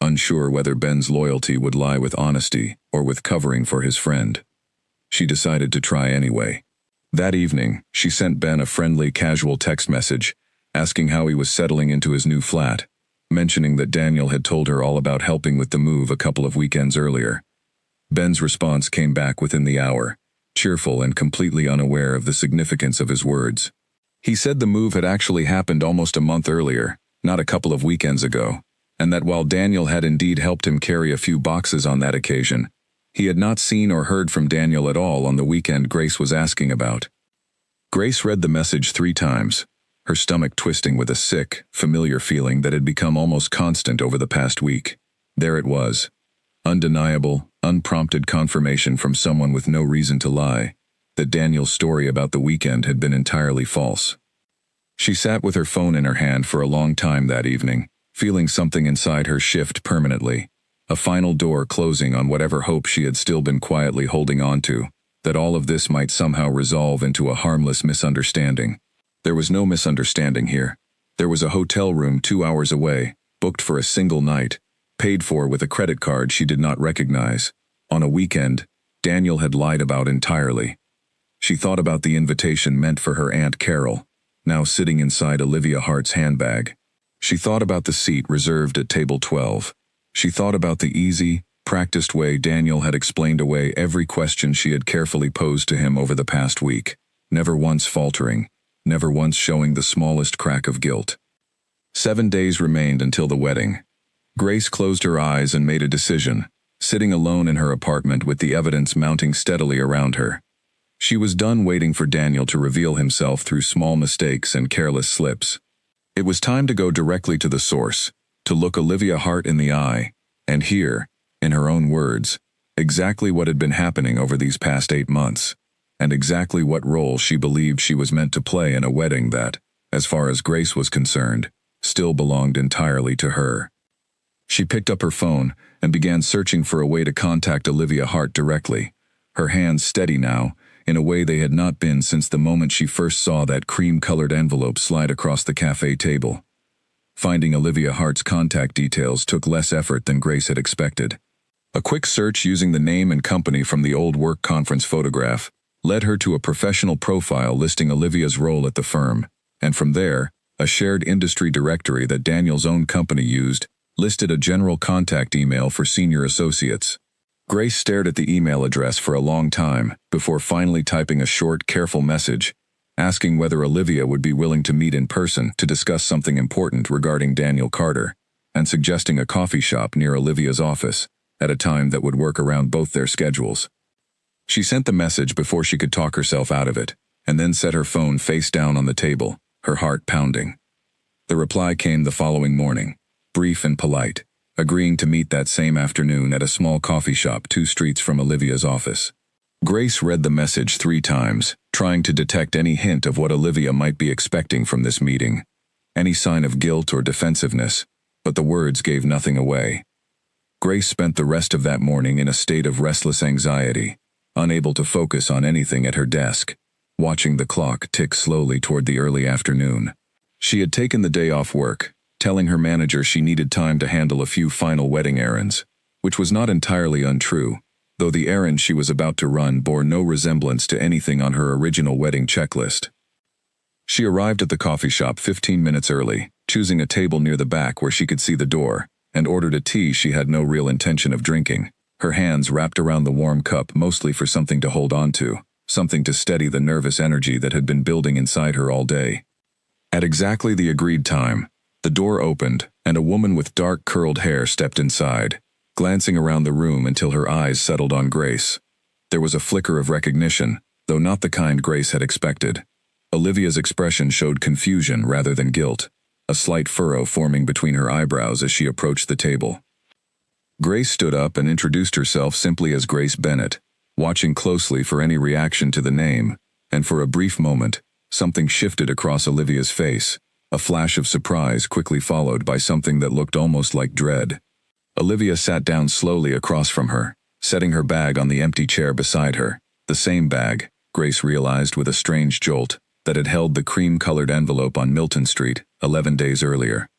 unsure whether Ben's loyalty would lie with honesty or with covering for his friend. She decided to try anyway. That evening, she sent Ben a friendly, casual text message, asking how he was settling into his new flat, mentioning that Daniel had told her all about helping with the move a couple of weekends earlier. Ben's response came back within the hour, cheerful and completely unaware of the significance of his words. He said the move had actually happened almost a month earlier, not a couple of weekends ago, and that while Daniel had indeed helped him carry a few boxes on that occasion, he had not seen or heard from Daniel at all on the weekend Grace was asking about. Grace read the message 3 times, her stomach twisting with a sick, familiar feeling that had become almost constant over the past week. There it was. Undeniable, unprompted confirmation from someone with no reason to lie, that Daniel's story about the weekend had been entirely false. She sat with her phone in her hand for a long time that evening, feeling something inside her shift permanently, a final door closing on whatever hope she had still been quietly holding on to, that all of this might somehow resolve into a harmless misunderstanding. There was no misunderstanding here. There was a hotel room 2 hours away, booked for a single night, paid for with a credit card she did not recognize. On a weekend, Daniel had lied about entirely. She thought about the invitation meant for her Aunt Carol, now sitting inside Olivia Hart's handbag. She thought about the seat reserved at table 12. She thought about the easy, practiced way Daniel had explained away every question she had carefully posed to him over the past week, never once faltering, never once showing the smallest crack of guilt. 7 days remained until the wedding. Grace closed her eyes and made a decision, sitting alone in her apartment with the evidence mounting steadily around her. She was done waiting for Daniel to reveal himself through small mistakes and careless slips. It was time to go directly to the source, to look Olivia Hart in the eye, and hear, in her own words, exactly what had been happening over these past 8 months, and exactly what role she believed she was meant to play in a wedding that, as far as Grace was concerned, still belonged entirely to her. She picked up her phone and began searching for a way to contact Olivia Hart directly, her hands steady now, in a way they had not been since the moment she first saw that cream-colored envelope slide across the cafe table. Finding Olivia Hart's contact details took less effort than Grace had expected. A quick search using the name and company from the old work conference photograph led her to a professional profile listing Olivia's role at the firm, and from there, a shared industry directory that Daniel's own company used listed a general contact email for senior associates. Grace stared at the email address for a long time before finally typing a short, careful message, asking whether Olivia would be willing to meet in person to discuss something important regarding Daniel Carter, and suggesting a coffee shop near Olivia's office, at a time that would work around both their schedules. She sent the message before she could talk herself out of it, and then set her phone face down on the table, her heart pounding. The reply came the following morning, brief and polite, agreeing to meet that same afternoon at a small coffee shop 2 streets from Olivia's office. Grace read the message 3 times, trying to detect any hint of what Olivia might be expecting from this meeting, any sign of guilt or defensiveness, but the words gave nothing away. Grace spent the rest of that morning in a state of restless anxiety, unable to focus on anything at her desk, watching the clock tick slowly toward the early afternoon. She had taken the day off work, telling her manager she needed time to handle a few final wedding errands, which was not entirely untrue, though the errand she was about to run bore no resemblance to anything on her original wedding checklist. She arrived at the coffee shop 15 minutes early, choosing a table near the back where she could see the door, and ordered a tea she had no real intention of drinking, her hands wrapped around the warm cup mostly for something to hold on to, something to steady the nervous energy that had been building inside her all day. At exactly the agreed time, the door opened, and a woman with dark curled hair stepped inside, glancing around the room until her eyes settled on Grace. There was a flicker of recognition, though not the kind Grace had expected. Olivia's expression showed confusion rather than guilt, a slight furrow forming between her eyebrows as she approached the table. Grace stood up and introduced herself simply as Grace Bennett, watching closely for any reaction to the name, and for a brief moment, something shifted across Olivia's face, a flash of surprise quickly followed by something that looked almost like dread. Olivia sat down slowly across from her, setting her bag on the empty chair beside her, the same bag, Grace realized with a strange jolt, that had held the cream-colored envelope on Milton Street 11 days earlier.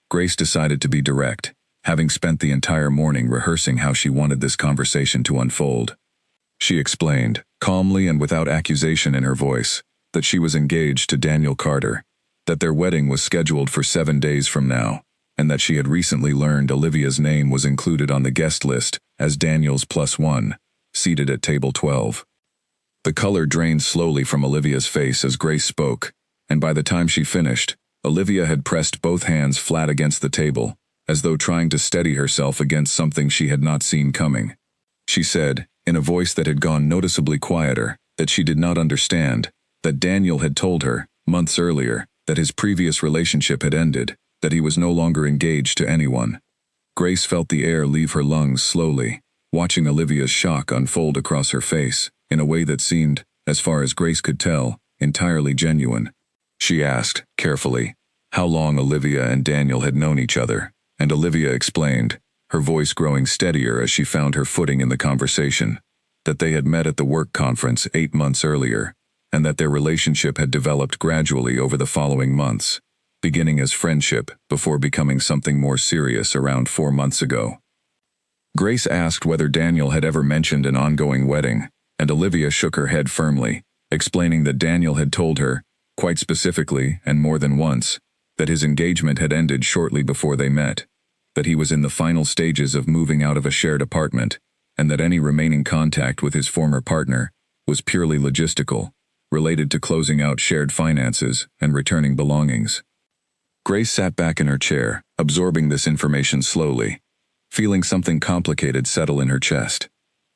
Grace decided to be direct, having spent the entire morning rehearsing how she wanted this conversation to unfold. She explained, calmly and without accusation in her voice, that she was engaged to Daniel Carter, that their wedding was scheduled for 7 days from now, and that she had recently learned Olivia's name was included on the guest list as Daniel's +1, seated at table 12. The color drained slowly from Olivia's face as Grace spoke, and by the time she finished, Olivia had pressed both hands flat against the table, as though trying to steady herself against something she had not seen coming. She said, in a voice that had gone noticeably quieter, that she did not understand, that Daniel had told her, months earlier, that his previous relationship had ended, that he was no longer engaged to anyone. Grace felt the air leave her lungs slowly, watching Olivia's shock unfold across her face, in a way that seemed, as far as Grace could tell, entirely genuine. She asked, carefully, how long Olivia and Daniel had known each other, and Olivia explained, her voice growing steadier as she found her footing in the conversation, that they had met at the work conference 8 months earlier, and that their relationship had developed gradually over the following months, beginning as friendship before becoming something more serious around 4 months ago. Grace asked whether Daniel had ever mentioned an ongoing wedding, and Olivia shook her head firmly, explaining that Daniel had told her, quite specifically and more than once, that his engagement had ended shortly before they met, that he was in the final stages of moving out of a shared apartment, and that any remaining contact with his former partner was purely logistical, related to closing out shared finances and returning belongings. Grace sat back in her chair, absorbing this information slowly, feeling something complicated settle in her chest.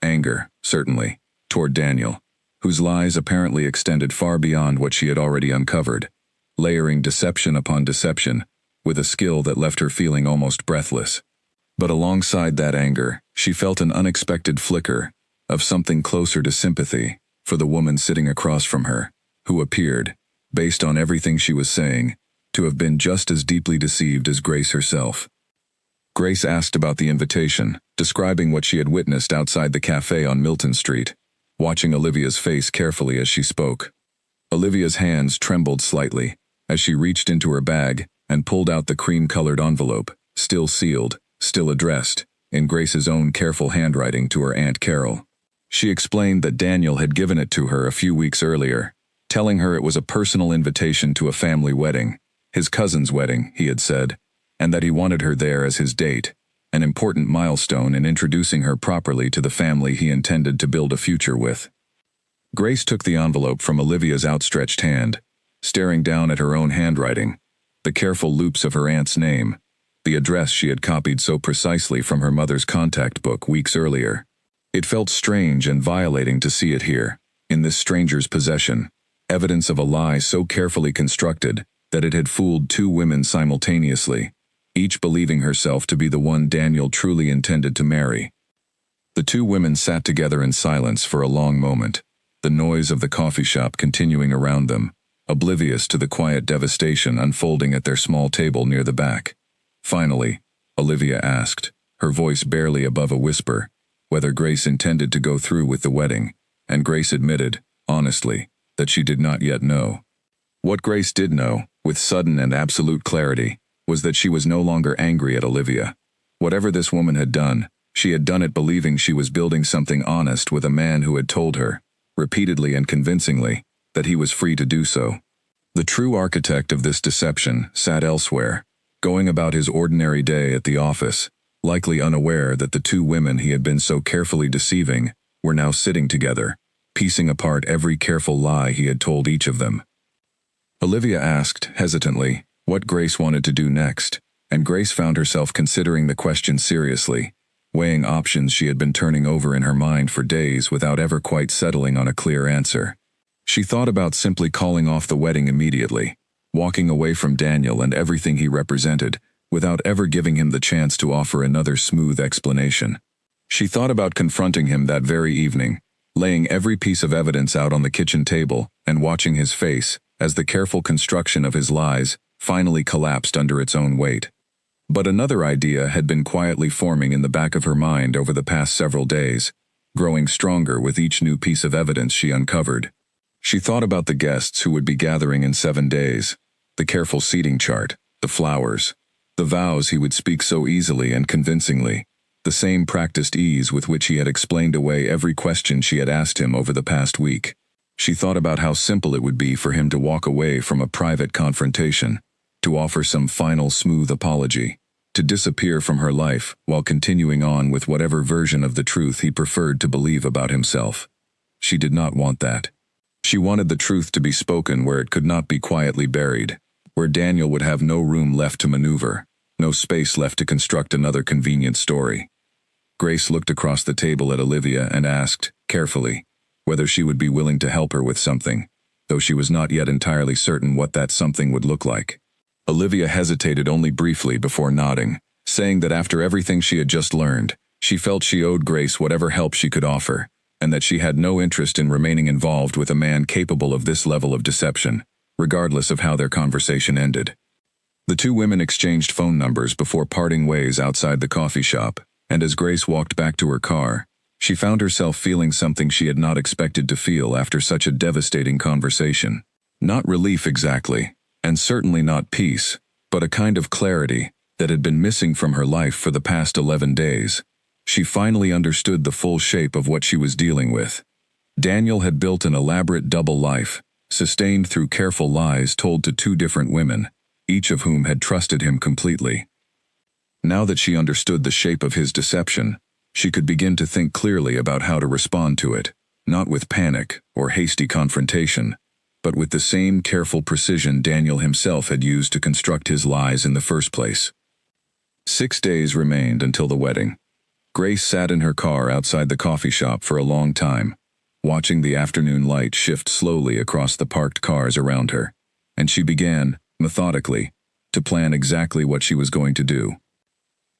Anger, certainly, toward Daniel, whose lies apparently extended far beyond what she had already uncovered, layering deception upon deception, with a skill that left her feeling almost breathless. But alongside that anger, she felt an unexpected flicker of something closer to sympathy for the woman sitting across from her, who appeared, based on everything she was saying, to have been just as deeply deceived as Grace herself. Grace asked about the invitation, describing what she had witnessed outside the cafe on Milton Street, watching Olivia's face carefully as she spoke. Olivia's hands trembled slightly as she reached into her bag and pulled out the cream-colored envelope, still sealed, still addressed, in Grace's own careful handwriting to her Aunt Carol. She explained that Daniel had given it to her a few weeks earlier, telling her it was a personal invitation to a family wedding, his cousin's wedding, he had said, and that he wanted her there as his date, an important milestone in introducing her properly to the family he intended to build a future with. Grace took the envelope from Olivia's outstretched hand, staring down at her own handwriting, the careful loops of her aunt's name, the address she had copied so precisely from her mother's contact book weeks earlier. It felt strange and violating to see it here, in this stranger's possession, evidence of a lie so carefully constructed that it had fooled 2 women simultaneously, each believing herself to be the one Daniel truly intended to marry. The 2 women sat together in silence for a long moment, the noise of the coffee shop continuing around them, oblivious to the quiet devastation unfolding at their small table near the back. Finally, Olivia asked, her voice barely above a whisper, whether Grace intended to go through with the wedding, and Grace admitted, honestly, that she did not yet know. What Grace did know, with sudden and absolute clarity, was that she was no longer angry at Olivia. Whatever this woman had done, she had done it believing she was building something honest with a man who had told her, repeatedly and convincingly, that he was free to do so. The true architect of this deception sat elsewhere, going about his ordinary day at the office, likely unaware that the 2 women he had been so carefully deceiving were now sitting together, piecing apart every careful lie he had told each of them. Olivia asked, hesitantly, what Grace wanted to do next, and Grace found herself considering the question seriously, weighing options she had been turning over in her mind for days without ever quite settling on a clear answer. She thought about simply calling off the wedding immediately, walking away from Daniel and everything he represented, without ever giving him the chance to offer another smooth explanation. She thought about confronting him that very evening, laying every piece of evidence out on the kitchen table and watching his face as the careful construction of his lies finally collapsed under its own weight. But another idea had been quietly forming in the back of her mind over the past several days, growing stronger with each new piece of evidence she uncovered. She thought about the guests who would be gathering in 7 days, the careful seating chart, the flowers, the vows he would speak so easily and convincingly, the same practiced ease with which he had explained away every question she had asked him over the past week. She thought about how simple it would be for him to walk away from a private confrontation, to offer some final smooth apology, to disappear from her life while continuing on with whatever version of the truth he preferred to believe about himself. She did not want that. She wanted the truth to be spoken where it could not be quietly buried, where Daniel would have no room left to maneuver, no space left to construct another convenient story. Grace looked across the table at Olivia and asked, carefully, whether she would be willing to help her with something, though she was not yet entirely certain what that something would look like. Olivia hesitated only briefly before nodding, saying that after everything she had just learned, she felt she owed Grace whatever help she could offer, and that she had no interest in remaining involved with a man capable of this level of deception, regardless of how their conversation ended. The two women exchanged phone numbers before parting ways outside the coffee shop, and as Grace walked back to her car, she found herself feeling something she had not expected to feel after such a devastating conversation. Not relief exactly, and certainly not peace, but a kind of clarity that had been missing from her life for the past 11 days. She finally understood the full shape of what she was dealing with. Daniel had built an elaborate double life, sustained through careful lies told to two different women, each of whom had trusted him completely. Now that she understood the shape of his deception, she could begin to think clearly about how to respond to it, not with panic or hasty confrontation, but with the same careful precision Daniel himself had used to construct his lies in the first place. 6 days remained until the wedding. Grace sat in her car outside the coffee shop for a long time, watching the afternoon light shift slowly across the parked cars around her, and she began, methodically, to plan exactly what she was going to do.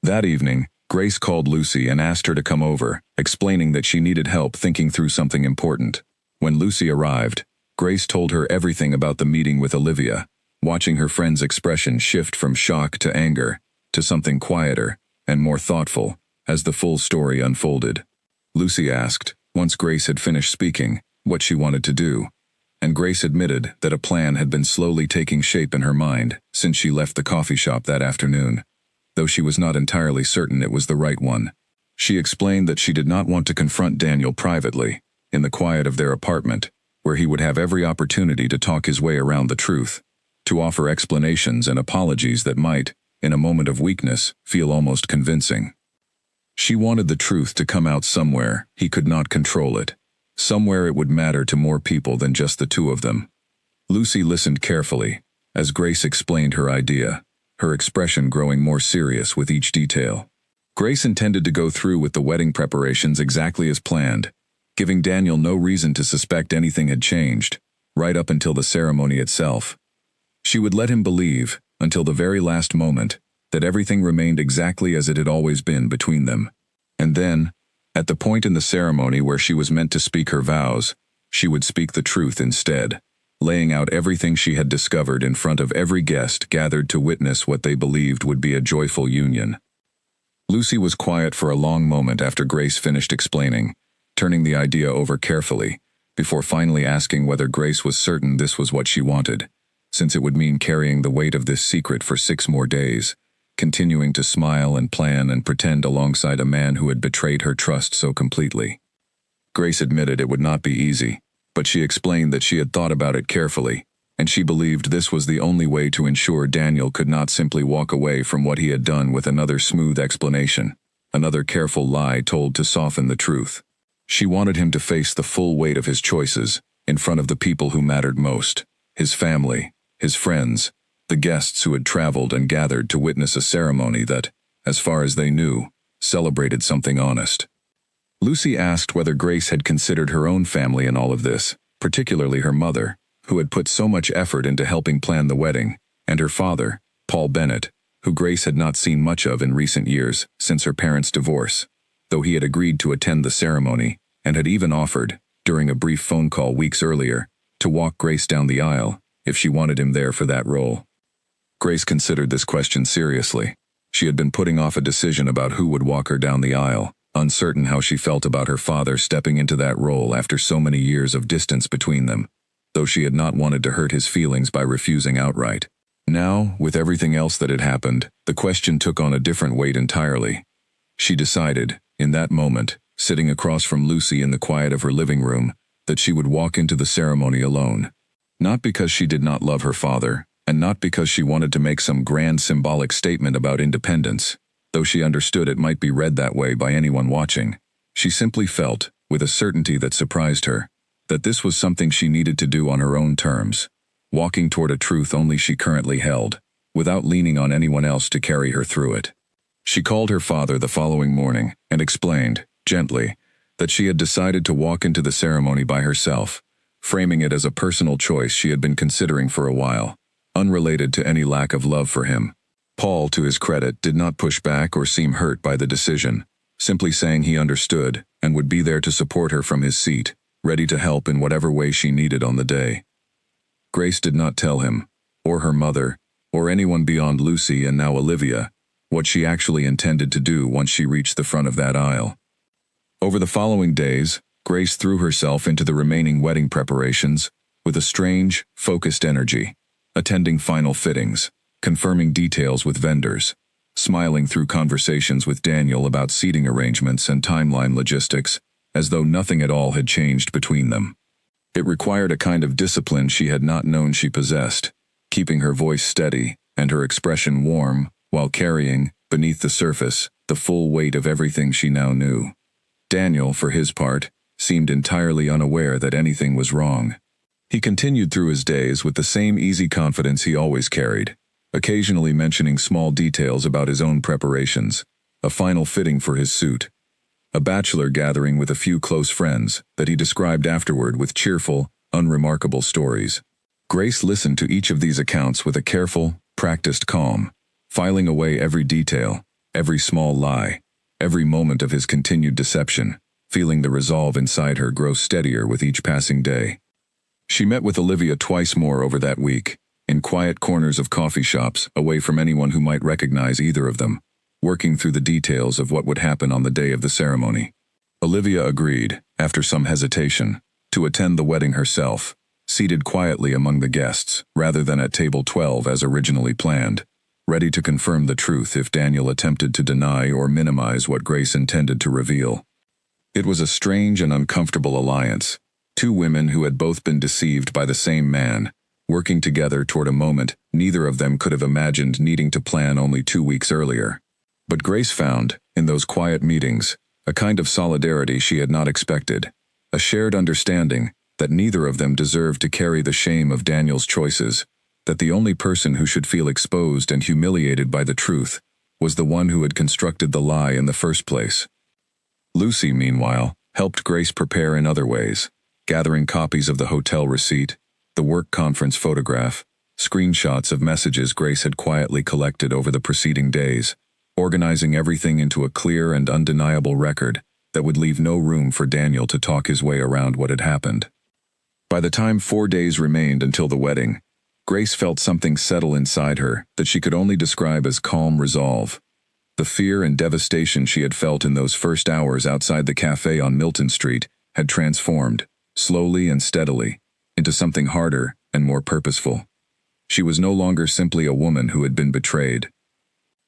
That evening, Grace called Lucy and asked her to come over, explaining that she needed help thinking through something important. When Lucy arrived, Grace told her everything about the meeting with Olivia, watching her friend's expression shift from shock to anger, to something quieter and more thoughtful, as the full story unfolded. Lucy asked, once Grace had finished speaking, what she wanted to do, and Grace admitted that a plan had been slowly taking shape in her mind since she left the coffee shop that afternoon, though she was not entirely certain it was the right one. She explained that she did not want to confront Daniel privately, in the quiet of their apartment, where he would have every opportunity to talk his way around the truth, to offer explanations and apologies that might, in a moment of weakness, feel almost convincing. She wanted the truth to come out somewhere he could not control it, somewhere it would matter to more people than just the two of them. Lucy listened carefully, as Grace explained her idea, her expression growing more serious with each detail. Grace intended to go through with the wedding preparations exactly as planned, giving Daniel no reason to suspect anything had changed, right up until the ceremony itself. She would let him believe, until the very last moment, that everything remained exactly as it had always been between them. And then, at the point in the ceremony where she was meant to speak her vows, she would speak the truth instead, laying out everything she had discovered in front of every guest gathered to witness what they believed would be a joyful union. Lucy was quiet for a long moment after Grace finished explaining, turning the idea over carefully, before finally asking whether Grace was certain this was what she wanted, since it would mean carrying the weight of this secret for 6 more days, continuing to smile and plan and pretend alongside a man who had betrayed her trust so completely. Grace admitted it would not be easy, but she explained that she had thought about it carefully, and she believed this was the only way to ensure Daniel could not simply walk away from what he had done with another smooth explanation, another careful lie told to soften the truth. She wanted him to face the full weight of his choices in front of the people who mattered most, his family, his friends, the guests who had traveled and gathered to witness a ceremony that, as far as they knew, celebrated something honest. Lucy asked whether Grace had considered her own family in all of this, particularly her mother, who had put so much effort into helping plan the wedding, and her father, Paul Bennett, who Grace had not seen much of in recent years since her parents' divorce, though he had agreed to attend the ceremony and had even offered, during a brief phone call weeks earlier, to walk Grace down the aisle if she wanted him there for that role. Grace considered this question seriously. She had been putting off a decision about who would walk her down the aisle, uncertain how she felt about her father stepping into that role after so many years of distance between them, though she had not wanted to hurt his feelings by refusing outright. Now, with everything else that had happened, the question took on a different weight entirely. She decided, in that moment, sitting across from Lucy in the quiet of her living room, that she would walk into the ceremony alone. Not because she did not love her father, and not because she wanted to make some grand symbolic statement about independence, though she understood it might be read that way by anyone watching. She simply felt, with a certainty that surprised her, that this was something she needed to do on her own terms, walking toward a truth only she currently held, without leaning on anyone else to carry her through it. She called her father the following morning and explained, gently, that she had decided to walk into the ceremony by herself, framing it as a personal choice she had been considering for a while, unrelated to any lack of love for him. Paul, to his credit, did not push back or seem hurt by the decision, simply saying he understood and would be there to support her from his seat, ready to help in whatever way she needed on the day. Grace did not tell him, or her mother, or anyone beyond Lucy and now Olivia, what she actually intended to do once she reached the front of that aisle. Over the following days, Grace threw herself into the remaining wedding preparations with a strange, focused energy, attending final fittings, confirming details with vendors, smiling through conversations with Daniel about seating arrangements and timeline logistics, as though nothing at all had changed between them. It required a kind of discipline she had not known she possessed, keeping her voice steady and her expression warm while carrying, beneath the surface, the full weight of everything she now knew. Daniel, for his part, seemed entirely unaware that anything was wrong. He continued through his days with the same easy confidence he always carried, occasionally mentioning small details about his own preparations, a final fitting for his suit, a bachelor gathering with a few close friends that he described afterward with cheerful, unremarkable stories. Grace listened to each of these accounts with a careful, practiced calm, filing away every detail, every small lie, every moment of his continued deception, feeling the resolve inside her grow steadier with each passing day. She met with Olivia twice more over that week, in quiet corners of coffee shops, away from anyone who might recognize either of them, working through the details of what would happen on the day of the ceremony. Olivia agreed, after some hesitation, to attend the wedding herself, seated quietly among the guests, rather than at table 12 as originally planned, ready to confirm the truth if Daniel attempted to deny or minimize what Grace intended to reveal. It was a strange and uncomfortable alliance, two women who had both been deceived by the same man, working together toward a moment neither of them could have imagined needing to plan only 2 weeks earlier. But Grace found, in those quiet meetings, a kind of solidarity she had not expected, a shared understanding that neither of them deserved to carry the shame of Daniel's choices, that the only person who should feel exposed and humiliated by the truth was the one who had constructed the lie in the first place. Lucy, meanwhile, helped Grace prepare in other ways, gathering copies of the hotel receipt, the work conference photograph, screenshots of messages Grace had quietly collected over the preceding days, organizing everything into a clear and undeniable record that would leave no room for Daniel to talk his way around what had happened. By the time 4 days remained until the wedding, Grace felt something settle inside her that she could only describe as calm resolve. The fear and devastation she had felt in those first hours outside the cafe on Milton Street had transformed, slowly and steadily, into something harder and more purposeful. She was no longer simply a woman who had been betrayed.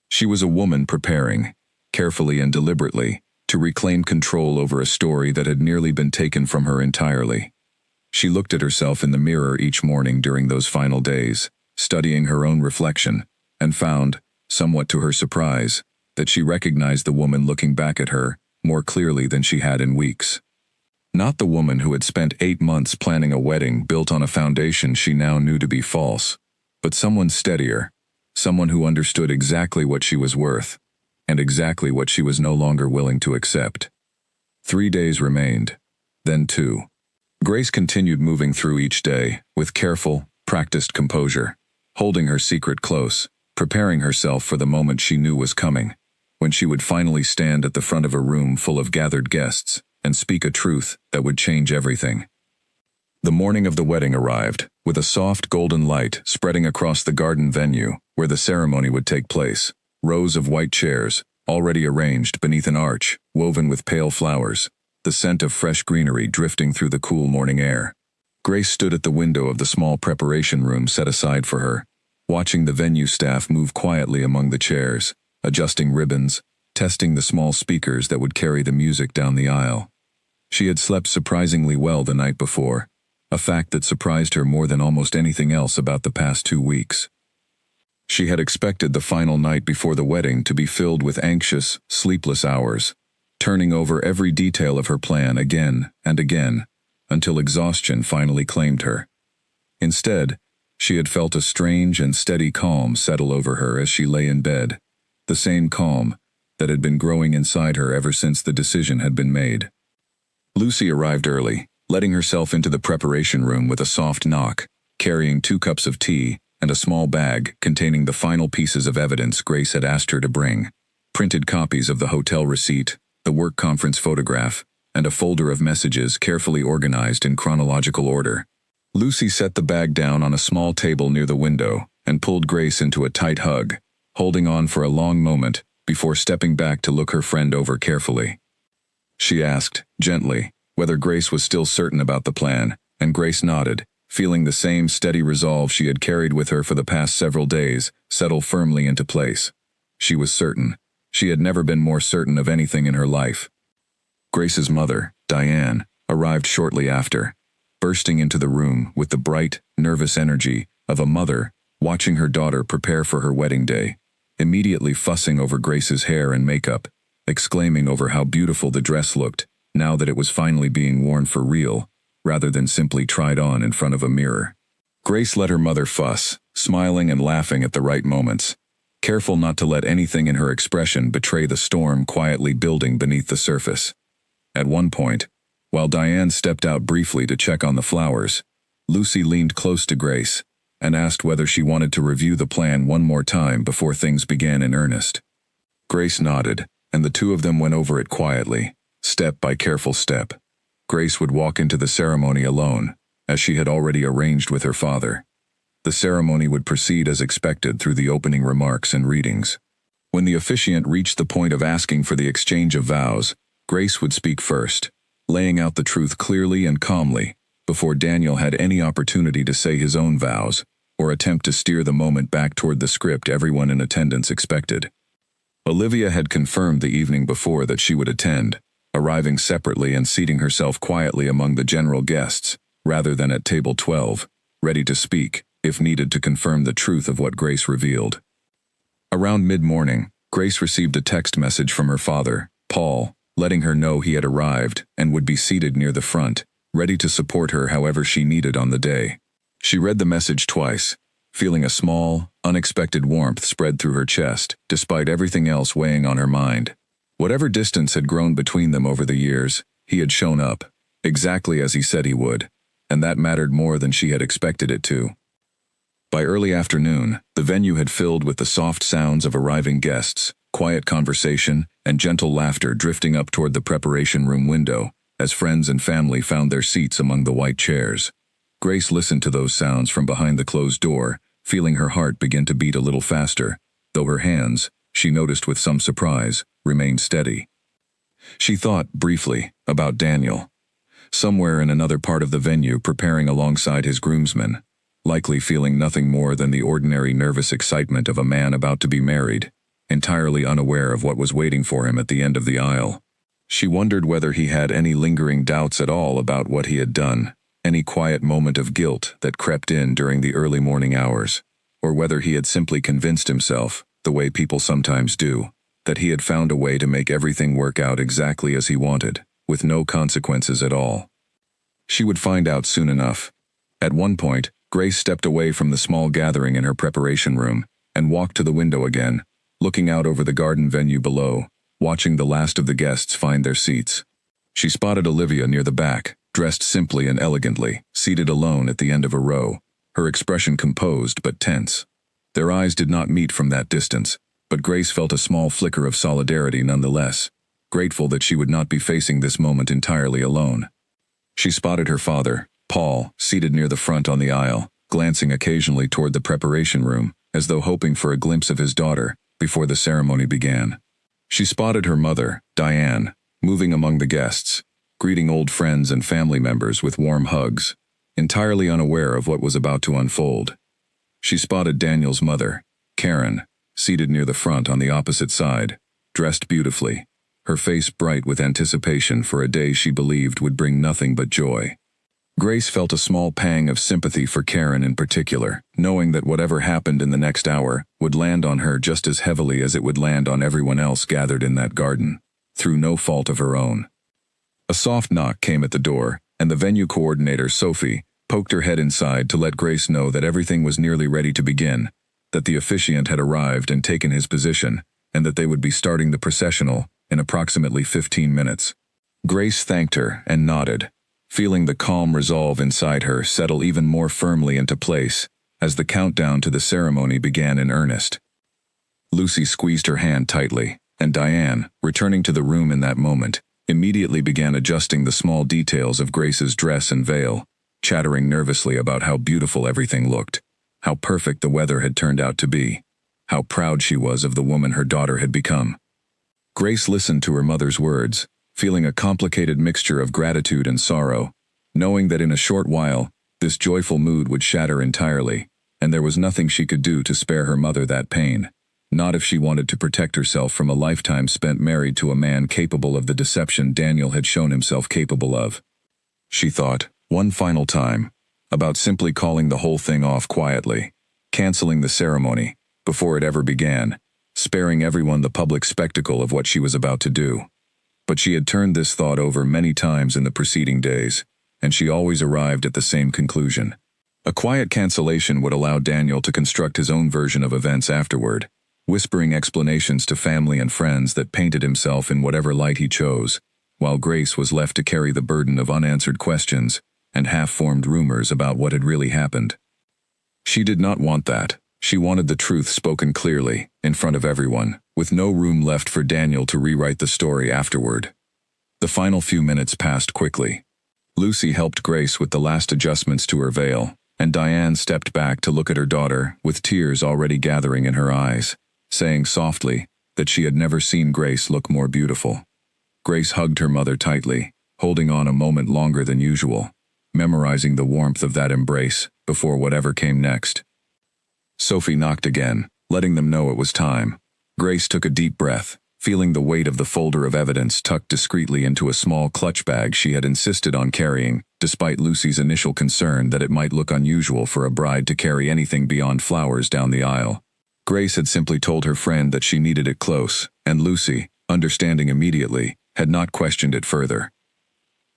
She was a woman preparing, carefully and deliberately, to reclaim control over a story that had nearly been taken from her entirely. She looked at herself in the mirror each morning during those final days, studying her own reflection, and found, somewhat to her surprise, that she recognized the woman looking back at her more clearly than she had in weeks. Not the woman who had spent 8 months planning a wedding built on a foundation she now knew to be false, but someone steadier, someone who understood exactly what she was worth, and exactly what she was no longer willing to accept. 3 days remained, then 2. Grace continued moving through each day with careful, practiced composure, holding her secret close, preparing herself for the moment she knew was coming, when she would finally stand at the front of a room full of gathered guests and speak a truth that would change everything. The morning of the wedding arrived, with a soft golden light spreading across the garden venue where the ceremony would take place, rows of white chairs, already arranged beneath an arch, woven with pale flowers, the scent of fresh greenery drifting through the cool morning air. Grace stood at the window of the small preparation room set aside for her, watching the venue staff move quietly among the chairs, adjusting ribbons, testing the small speakers that would carry the music down the aisle. She had slept surprisingly well the night before, a fact that surprised her more than almost anything else about the past 2 weeks. She had expected the final night before the wedding to be filled with anxious, sleepless hours, turning over every detail of her plan again and again, until exhaustion finally claimed her. Instead, she had felt a strange and steady calm settle over her as she lay in bed, the same calm that had been growing inside her ever since the decision had been made. Lucy arrived early, letting herself into the preparation room with a soft knock, carrying 2 cups of tea and a small bag containing the final pieces of evidence Grace had asked her to bring: printed copies of the hotel receipt, the work conference photograph, and a folder of messages carefully organized in chronological order. Lucy set the bag down on a small table near the window and pulled Grace into a tight hug, holding on for a long moment before stepping back to look her friend over carefully. She asked, gently, whether Grace was still certain about the plan, and Grace nodded, feeling the same steady resolve she had carried with her for the past several days settle firmly into place. She was certain. She had never been more certain of anything in her life. Grace's mother, Diane, arrived shortly after, bursting into the room with the bright, nervous energy of a mother watching her daughter prepare for her wedding day, immediately fussing over Grace's hair and makeup, exclaiming over how beautiful the dress looked now that it was finally being worn for real, rather than simply tried on in front of a mirror. Grace let her mother fuss, smiling and laughing at the right moments, careful not to let anything in her expression betray the storm quietly building beneath the surface. At one point, while Diane stepped out briefly to check on the flowers, Lucy leaned close to Grace and asked whether she wanted to review the plan one more time before things began in earnest. Grace nodded, and the two of them went over it quietly, step by careful step. Grace would walk into the ceremony alone, as she had already arranged with her father. The ceremony would proceed as expected through the opening remarks and readings. When the officiant reached the point of asking for the exchange of vows, Grace would speak first, laying out the truth clearly and calmly, before Daniel had any opportunity to say his own vows, or attempt to steer the moment back toward the script everyone in attendance expected. Olivia had confirmed the evening before that she would attend, arriving separately and seating herself quietly among the general guests, rather than at table 12, ready to speak, if needed to confirm the truth of what Grace revealed. Around mid-morning, Grace received a text message from her father, Paul, letting her know he had arrived and would be seated near the front, ready to support her however she needed on the day. She read the message twice, feeling a small, unexpected warmth spread through her chest, despite everything else weighing on her mind. Whatever distance had grown between them over the years, he had shown up, exactly as he said he would, and that mattered more than she had expected it to. By early afternoon, the venue had filled with the soft sounds of arriving guests, quiet conversation, and gentle laughter drifting up toward the preparation room window, as friends and family found their seats among the white chairs. Grace listened to those sounds from behind the closed door, feeling her heart begin to beat a little faster, though her hands, she noticed with some surprise, remained steady. She thought, briefly, about Daniel. Somewhere in another part of the venue preparing alongside his groomsmen, likely feeling nothing more than the ordinary nervous excitement of a man about to be married, entirely unaware of what was waiting for him at the end of the aisle. She wondered whether he had any lingering doubts at all about what he had done, any quiet moment of guilt that crept in during the early morning hours, or whether he had simply convinced himself, the way people sometimes do, that he had found a way to make everything work out exactly as he wanted, with no consequences at all. She would find out soon enough. At one point, Grace stepped away from the small gathering in her preparation room and walked to the window again, looking out over the garden venue below, watching the last of the guests find their seats. She spotted Olivia near the back, dressed simply and elegantly, seated alone at the end of a row, her expression composed but tense. Their eyes did not meet from that distance, but Grace felt a small flicker of solidarity nonetheless, grateful that she would not be facing this moment entirely alone. She spotted her father, Paul, seated near the front on the aisle, glancing occasionally toward the preparation room, as though hoping for a glimpse of his daughter, before the ceremony began. She spotted her mother, Diane, moving among the guests, greeting old friends and family members with warm hugs, entirely unaware of what was about to unfold. She spotted Daniel's mother, Karen, seated near the front on the opposite side, dressed beautifully, her face bright with anticipation for a day she believed would bring nothing but joy. Grace felt a small pang of sympathy for Karen in particular, knowing that whatever happened in the next hour would land on her just as heavily as it would land on everyone else gathered in that garden. through no fault of her own. A soft knock came at the door, and the venue coordinator, Sophie, poked her head inside to let Grace know that everything was nearly ready to begin, that the officiant had arrived and taken his position, and that they would be starting the processional in approximately 15 minutes. Grace thanked her and nodded, feeling the calm resolve inside her settle even more firmly into place as the countdown to the ceremony began in earnest. Lucy squeezed her hand tightly, and Diane, returning to the room in that moment, immediately began adjusting the small details of Grace's dress and veil, chattering nervously about how beautiful everything looked, how perfect the weather had turned out to be, how proud she was of the woman her daughter had become. Grace listened to her mother's words, feeling a complicated mixture of gratitude and sorrow, knowing that in a short while, this joyful mood would shatter entirely, and there was nothing she could do to spare her mother that pain, not if she wanted to protect herself from a lifetime spent married to a man capable of the deception Daniel had shown himself capable of. She thought, one final time, about simply calling the whole thing off quietly, canceling the ceremony before it ever began, sparing everyone the public spectacle of what she was about to do. But she had turned this thought over many times in the preceding days, and she always arrived at the same conclusion. A quiet cancellation would allow Daniel to construct his own version of events afterward, whispering explanations to family and friends that painted himself in whatever light he chose, while Grace was left to carry the burden of unanswered questions and half-formed rumors about what had really happened. She did not want that. She wanted the truth spoken clearly, in front of everyone, with no room left for Daniel to rewrite the story afterward. The final few minutes passed quickly. Lucy helped Grace with the last adjustments to her veil, and Diane stepped back to look at her daughter, with tears already gathering in her eyes, saying softly that she had never seen Grace look more beautiful. Grace hugged her mother tightly, holding on a moment longer than usual, memorizing the warmth of that embrace before whatever came next. Sophie knocked again, letting them know it was time. Grace took a deep breath, feeling the weight of the folder of evidence tucked discreetly into a small clutch bag she had insisted on carrying, despite Lucy's initial concern that it might look unusual for a bride to carry anything beyond flowers down the aisle. Grace had simply told her friend that she needed it close, and Lucy, understanding immediately, had not questioned it further.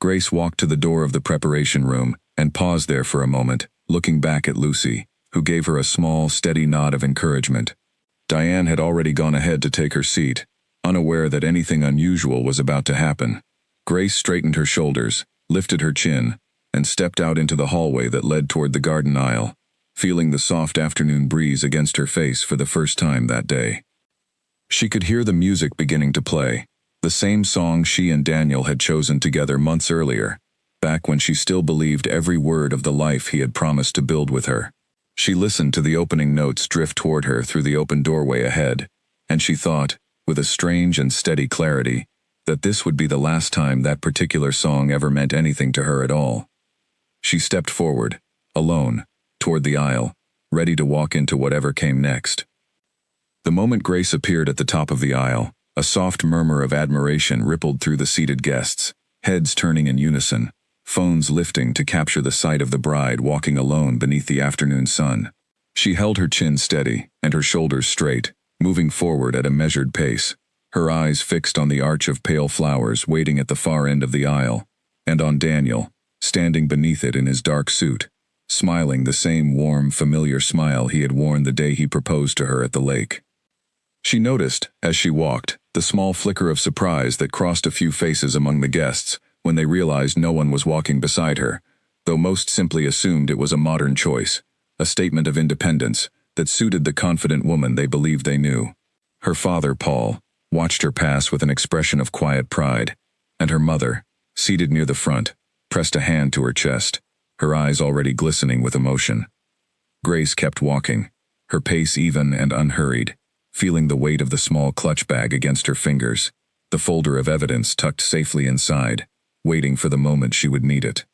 Grace walked to the door of the preparation room and paused there for a moment, looking back at Lucy, who gave her a small, steady nod of encouragement. Diane had already gone ahead to take her seat, unaware that anything unusual was about to happen. Grace straightened her shoulders, lifted her chin, and stepped out into the hallway that led toward the garden aisle, feeling the soft afternoon breeze against her face for the first time that day. She could hear the music beginning to play, the same song she and Daniel had chosen together months earlier, back when she still believed every word of the life he had promised to build with her. She listened to the opening notes drift toward her through the open doorway ahead, and she thought, with a strange and steady clarity, that this would be the last time that particular song ever meant anything to her at all. She stepped forward, alone, toward the aisle, ready to walk into whatever came next. The moment Grace appeared at the top of the aisle, a soft murmur of admiration rippled through the seated guests, heads turning in unison, phones lifting to capture the sight of the bride walking alone beneath the afternoon sun. She held her chin steady and her shoulders straight, moving forward at a measured pace, her eyes fixed on the arch of pale flowers waiting at the far end of the aisle, and on Daniel, standing beneath it in his dark suit, smiling the same warm, familiar smile he had worn the day he proposed to her at the lake. She noticed, as she walked, the small flicker of surprise that crossed a few faces among the guests when they realized no one was walking beside her, though most simply assumed it was a modern choice, a statement of independence that suited the confident woman they believed they knew. Her father, Paul, watched her pass with an expression of quiet pride, and her mother, seated near the front, pressed a hand to her chest, her eyes already glistening with emotion. Grace kept walking, her pace even and unhurried, feeling the weight of the small clutch bag against her fingers, the folder of evidence tucked safely inside, waiting for the moment she would need it.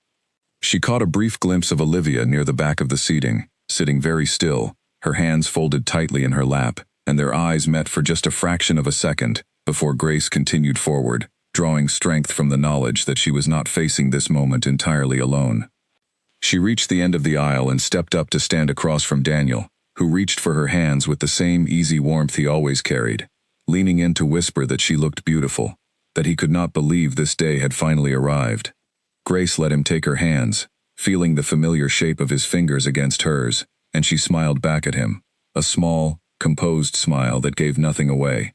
She caught a brief glimpse of Olivia near the back of the seating, sitting very still, her hands folded tightly in her lap, and their eyes met for just a fraction of a second before Grace continued forward, drawing strength from the knowledge that she was not facing this moment entirely alone. She reached the end of the aisle and stepped up to stand across from Daniel, who reached for her hands with the same easy warmth he always carried, leaning in to whisper that she looked beautiful, that he could not believe this day had finally arrived. Grace let him take her hands, feeling the familiar shape of his fingers against hers, and she smiled back at him, a small, composed smile that gave nothing away.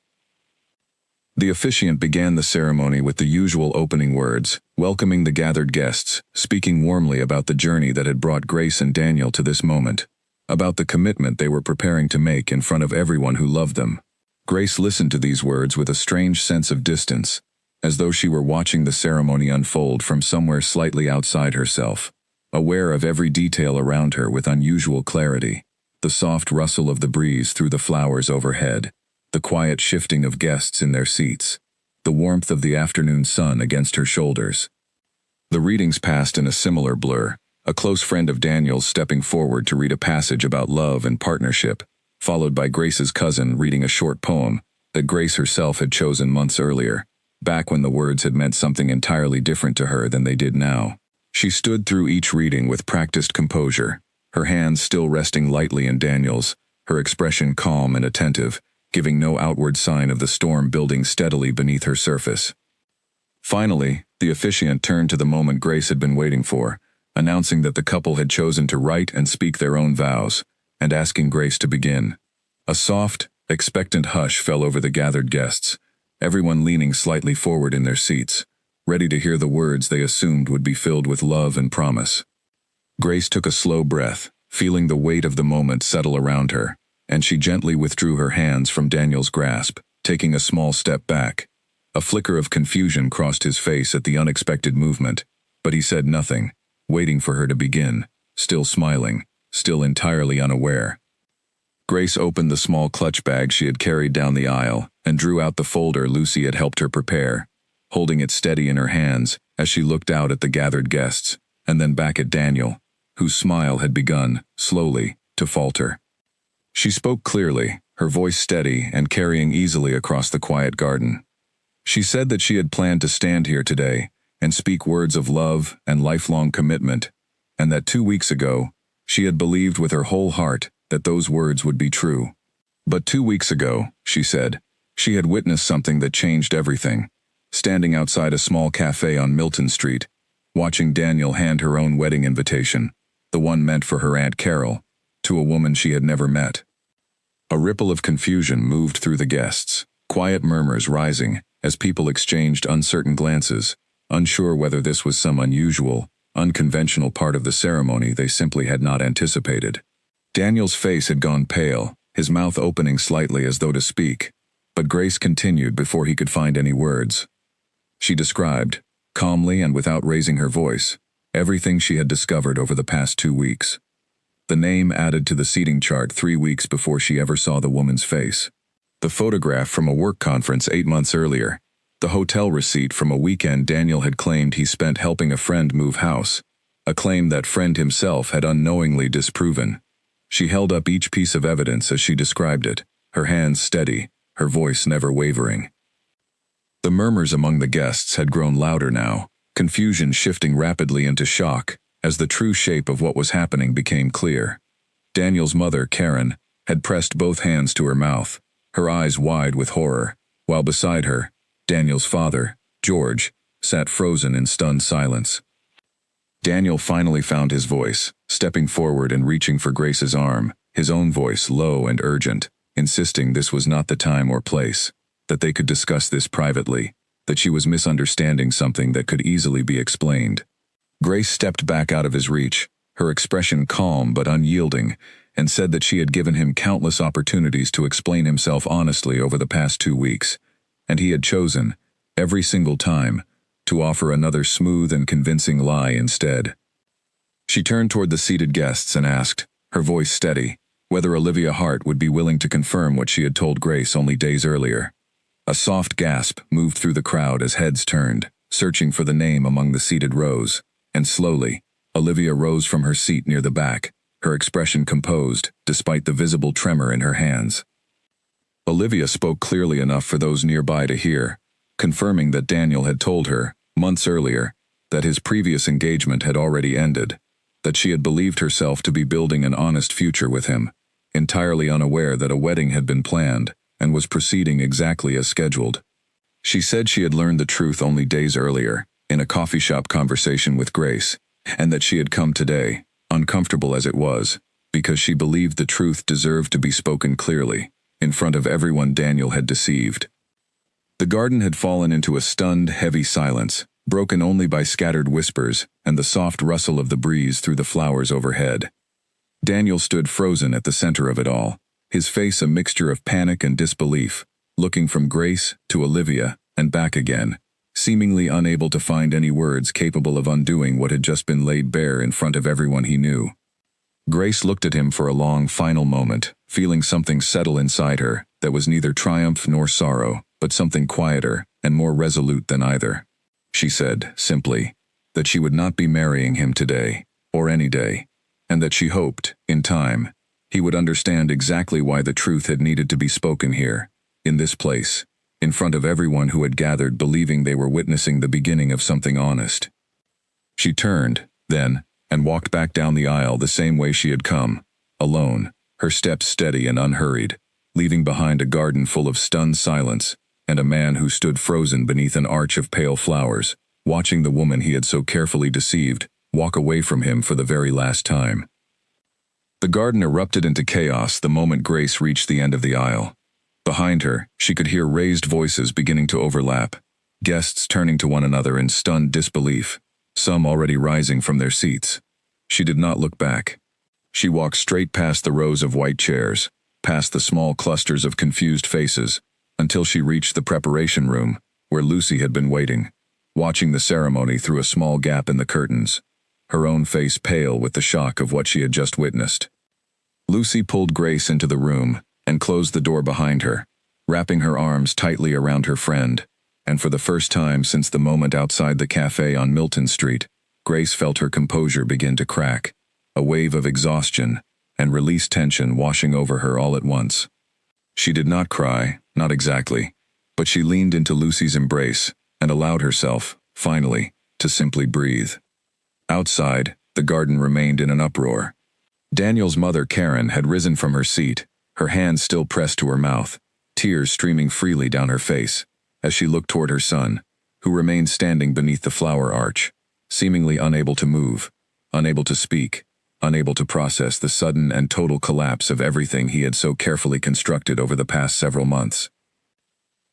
The officiant began the ceremony with the usual opening words, welcoming the gathered guests, speaking warmly about the journey that had brought Grace and Daniel to this moment, about the commitment they were preparing to make in front of everyone who loved them. Grace listened to these words with a strange sense of distance, as though she were watching the ceremony unfold from somewhere slightly outside herself, aware of every detail around her with unusual clarity, the soft rustle of the breeze through the flowers overhead, the quiet shifting of guests in their seats, the warmth of the afternoon sun against her shoulders. The readings passed in a similar blur, a close friend of Daniel's stepping forward to read a passage about love and partnership, followed by Grace's cousin reading a short poem that Grace herself had chosen months earlier, back when the words had meant something entirely different to her than they did now. She stood through each reading with practiced composure, her hands still resting lightly in Daniel's, her expression calm and attentive, giving no outward sign of the storm building steadily beneath her surface. Finally, the officiant turned to the moment Grace had been waiting for, announcing that the couple had chosen to write and speak their own vows, and asking Grace to begin. A soft, expectant hush fell over the gathered guests, everyone leaning slightly forward in their seats, ready to hear the words they assumed would be filled with love and promise. Grace took a slow breath, feeling the weight of the moment settle around her, and she gently withdrew her hands from Daniel's grasp, taking a small step back. A flicker of confusion crossed his face at the unexpected movement, but he said nothing, waiting for her to begin, still smiling, still entirely unaware. Grace opened the small clutch bag she had carried down the aisle and drew out the folder Lucy had helped her prepare, holding it steady in her hands as she looked out at the gathered guests, and then back at Daniel, whose smile had begun, slowly, to falter. She spoke clearly, her voice steady and carrying easily across the quiet garden. She said that she had planned to stand here today and speak words of love and lifelong commitment, and that 2 weeks ago, she had believed with her whole heart that those words would be true. But 2 weeks ago, she said, she had witnessed something that changed everything, standing outside a small cafe on Milton Street, watching Daniel hand her own wedding invitation, the one meant for her Aunt Carol, to a woman she had never met. A ripple of confusion moved through the guests, quiet murmurs rising as people exchanged uncertain glances, unsure whether this was some unusual, unconventional part of the ceremony they simply had not anticipated. Daniel's face had gone pale, his mouth opening slightly as though to speak, but Grace continued before he could find any words. She described, calmly and without raising her voice, everything she had discovered over the past 2 weeks. The name added to the seating chart 3 weeks before she ever saw the woman's face. The photograph from a work conference 8 months earlier. The hotel receipt from a weekend Daniel had claimed he spent helping a friend move house, a claim that friend himself had unknowingly disproven. She held up each piece of evidence as she described it, her hands steady, her voice never wavering. The murmurs among the guests had grown louder now, confusion shifting rapidly into shock as the true shape of what was happening became clear. Daniel's mother, Karen, had pressed both hands to her mouth, her eyes wide with horror, while beside her, Daniel's father, George, sat frozen in stunned silence. Daniel finally found his voice, stepping forward and reaching for Grace's arm, his own voice low and urgent, insisting this was not the time or place, that they could discuss this privately, that she was misunderstanding something that could easily be explained. Grace stepped back out of his reach, her expression calm but unyielding, and said that she had given him countless opportunities to explain himself honestly over the past 2 weeks, and he had chosen, every single time, to offer another smooth and convincing lie instead. She turned toward the seated guests and asked, her voice steady, whether Olivia Hart would be willing to confirm what she had told Grace only days earlier. A soft gasp moved through the crowd as heads turned, searching for the name among the seated rows, and slowly, Olivia rose from her seat near the back, her expression composed, despite the visible tremor in her hands. Olivia spoke clearly enough for those nearby to hear, confirming that Daniel had told her, months earlier, that his previous engagement had already ended, that she had believed herself to be building an honest future with him, entirely unaware that a wedding had been planned and was proceeding exactly as scheduled. She said she had learned the truth only days earlier, in a coffee shop conversation with Grace, and that she had come today, uncomfortable as it was, because she believed the truth deserved to be spoken clearly, in front of everyone Daniel had deceived. The garden had fallen into a stunned, heavy silence, broken only by scattered whispers and the soft rustle of the breeze through the flowers overhead. Daniel stood frozen at the center of it all, his face a mixture of panic and disbelief, looking from Grace to Olivia and back again, seemingly unable to find any words capable of undoing what had just been laid bare in front of everyone he knew. Grace looked at him for a long, final moment, feeling something settle inside her that was neither triumph nor sorrow, but something quieter and more resolute than either. She said, simply, that she would not be marrying him today, or any day, and that she hoped, in time, he would understand exactly why the truth had needed to be spoken here, in this place, in front of everyone who had gathered believing they were witnessing the beginning of something honest. She turned, then, and walked back down the aisle the same way she had come, alone, her steps steady and unhurried, leaving behind a garden full of stunned silence, and a man who stood frozen beneath an arch of pale flowers, watching the woman he had so carefully deceived walk away from him for the very last time. The garden erupted into chaos the moment Grace reached the end of the aisle. Behind her, she could hear raised voices beginning to overlap, guests turning to one another in stunned disbelief, some already rising from their seats. She did not look back. She walked straight past the rows of white chairs, past the small clusters of confused faces, until she reached the preparation room, where Lucy had been waiting, watching the ceremony through a small gap in the curtains, her own face pale with the shock of what she had just witnessed. Lucy pulled Grace into the room and closed the door behind her, wrapping her arms tightly around her friend, and for the first time since the moment outside the cafe on Milton Street, Grace felt her composure begin to crack, a wave of exhaustion and released tension washing over her all at once. She did not cry, not exactly, but she leaned into Lucy's embrace and allowed herself, finally, to simply breathe. Outside, the garden remained in an uproar. Daniel's mother, Karen, had risen from her seat, her hands still pressed to her mouth, tears streaming freely down her face, as she looked toward her son, who remained standing beneath the flower arch, seemingly unable to move, unable to speak, unable to process the sudden and total collapse of everything he had so carefully constructed over the past several months.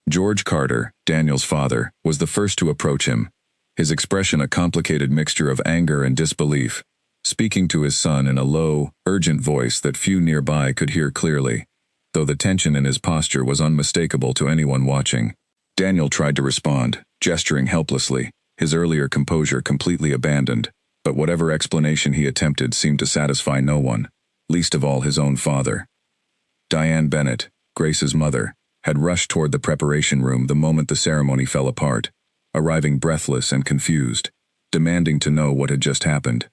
George Carter, Daniel's father, was the first to approach him, his expression a complicated mixture of anger and disbelief, speaking to his son in a low, urgent voice that few nearby could hear clearly, though the tension in his posture was unmistakable to anyone watching. Daniel tried to respond, gesturing helplessly, his earlier composure completely abandoned, but whatever explanation he attempted seemed to satisfy no one, least of all his own father. Diane Bennett, Grace's mother, had rushed toward the preparation room the moment the ceremony fell apart, arriving breathless and confused, demanding to know what had just happened.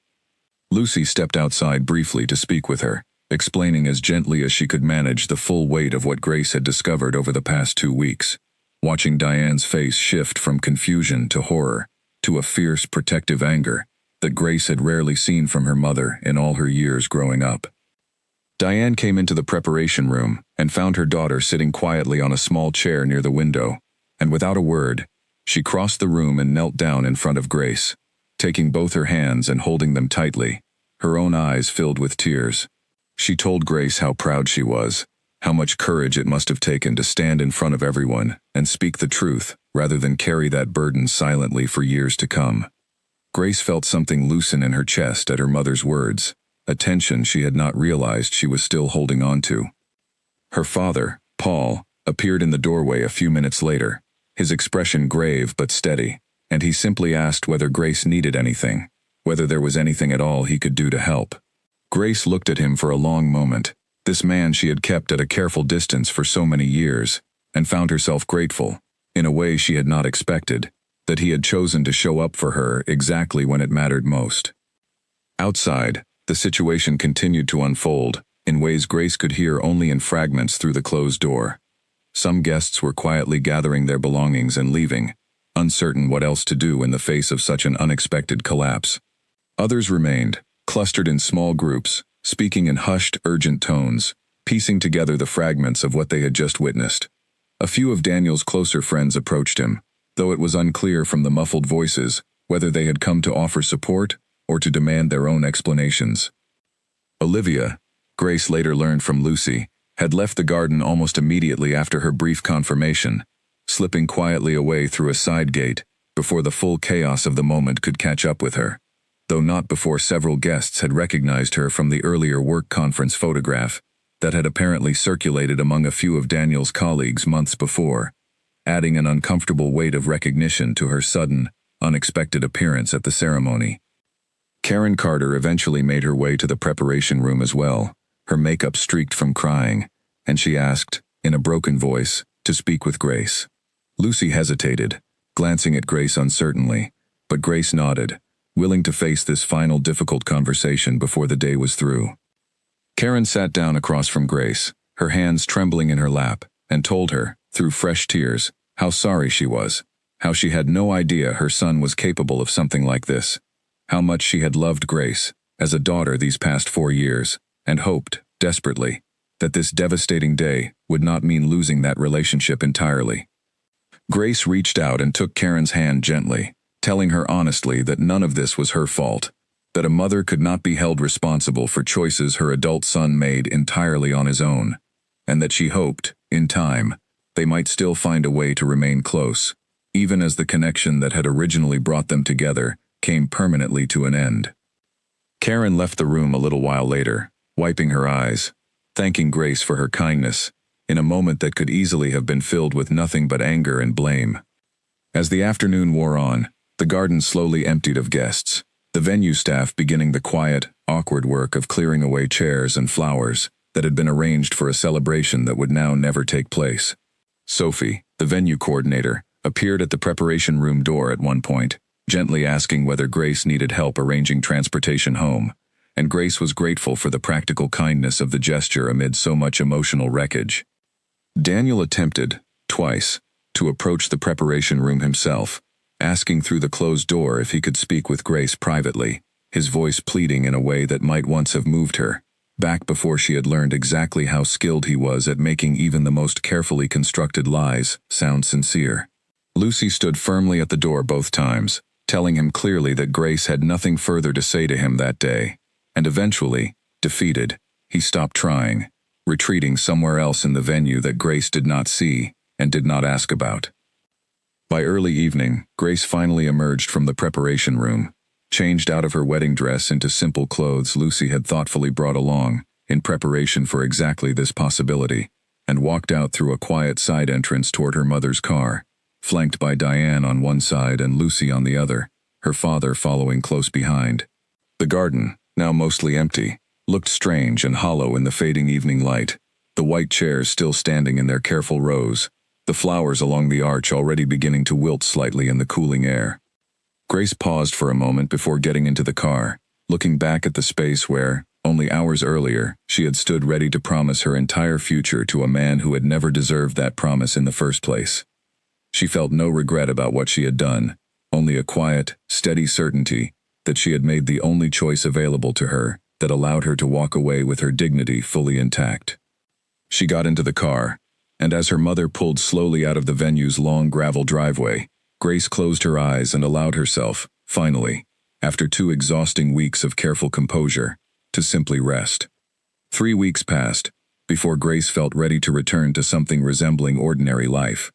Lucy stepped outside briefly to speak with her, explaining as gently as she could manage the full weight of what Grace had discovered over the past 2 weeks, watching Diane's face shift from confusion to horror, to a fierce, protective anger that Grace had rarely seen from her mother in all her years growing up. Diane came into the preparation room and found her daughter sitting quietly on a small chair near the window, and without a word, she crossed the room and knelt down in front of Grace, taking both her hands and holding them tightly, her own eyes filled with tears. She told Grace how proud she was, how much courage it must have taken to stand in front of everyone and speak the truth rather than carry that burden silently for years to come. Grace felt something loosen in her chest at her mother's words, a tension she had not realized she was still holding on to. Her father, Paul, appeared in the doorway a few minutes later, his expression grave but steady, and he simply asked whether Grace needed anything, whether there was anything at all he could do to help. Grace looked at him for a long moment, this man she had kept at a careful distance for so many years, and found herself grateful, in a way she had not expected, that he had chosen to show up for her exactly when it mattered most. Outside, the situation continued to unfold, in ways Grace could hear only in fragments through the closed door. Some guests were quietly gathering their belongings and leaving, uncertain what else to do in the face of such an unexpected collapse. Others remained, clustered in small groups, speaking in hushed, urgent tones, piecing together the fragments of what they had just witnessed. A few of Daniel's closer friends approached him, though it was unclear from the muffled voices whether they had come to offer support or to demand their own explanations. Olivia, Grace later learned from Lucy, had left the garden almost immediately after her brief confirmation, slipping quietly away through a side gate before the full chaos of the moment could catch up with her, though not before several guests had recognized her from the earlier work conference photograph that had apparently circulated among a few of Daniel's colleagues months before, adding an uncomfortable weight of recognition to her sudden, unexpected appearance at the ceremony. Karen Carter eventually made her way to the preparation room as well, her makeup streaked from crying, and she asked, in a broken voice, to speak with Grace. Lucy hesitated, glancing at Grace uncertainly, but Grace nodded, willing to face this final difficult conversation before the day was through. Karen sat down across from Grace, her hands trembling in her lap, and told her, through fresh tears, how sorry she was, how she had no idea her son was capable of something like this, how much she had loved Grace as a daughter these past 4 years, and hoped, desperately, that this devastating day would not mean losing that relationship entirely. Grace reached out and took Karen's hand gently, telling her honestly that none of this was her fault, that a mother could not be held responsible for choices her adult son made entirely on his own, and that she hoped, in time, they might still find a way to remain close, even as the connection that had originally brought them together came permanently to an end. Karen left the room a little while later, wiping her eyes, thanking Grace for her kindness, in a moment that could easily have been filled with nothing but anger and blame. As the afternoon wore on, the garden slowly emptied of guests, the venue staff beginning the quiet, awkward work of clearing away chairs and flowers that had been arranged for a celebration that would now never take place. Sophie, the venue coordinator, appeared at the preparation room door at one point, gently asking whether Grace needed help arranging transportation home, and Grace was grateful for the practical kindness of the gesture amid so much emotional wreckage. Daniel attempted, twice, to approach the preparation room himself, asking through the closed door if he could speak with Grace privately, his voice pleading in a way that might once have moved her, back before she had learned exactly how skilled he was at making even the most carefully constructed lies sound sincere. Lucy stood firmly at the door both times, telling him clearly that Grace had nothing further to say to him that day, and eventually, defeated, he stopped trying, retreating somewhere else in the venue that Grace did not see and did not ask about. By early evening, Grace finally emerged from the preparation room, changed out of her wedding dress into simple clothes Lucy had thoughtfully brought along in preparation for exactly this possibility, and walked out through a quiet side entrance toward her mother's car, flanked by Diane on one side and Lucy on the other, her father following close behind. The garden, now mostly empty, looked strange and hollow in the fading evening light, the white chairs still standing in their careful rows, the flowers along the arch already beginning to wilt slightly in the cooling air. Grace paused for a moment before getting into the car, looking back at the space where, only hours earlier, she had stood ready to promise her entire future to a man who had never deserved that promise in the first place. She felt no regret about what she had done, only a quiet, steady certainty that she had made the only choice available to her that allowed her to walk away with her dignity fully intact. She got into the car, and as her mother pulled slowly out of the venue's long gravel driveway, Grace closed her eyes and allowed herself, finally, after 2 exhausting weeks of careful composure, to simply rest. 3 weeks passed before Grace felt ready to return to something resembling ordinary life.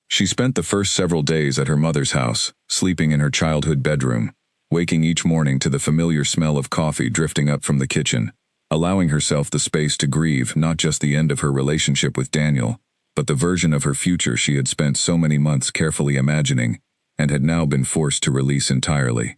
She spent the first several days at her mother's house, sleeping in her childhood bedroom, waking each morning to the familiar smell of coffee drifting up from the kitchen, allowing herself the space to grieve not just the end of her relationship with Daniel, but the version of her future she had spent so many months carefully imagining and had now been forced to release entirely.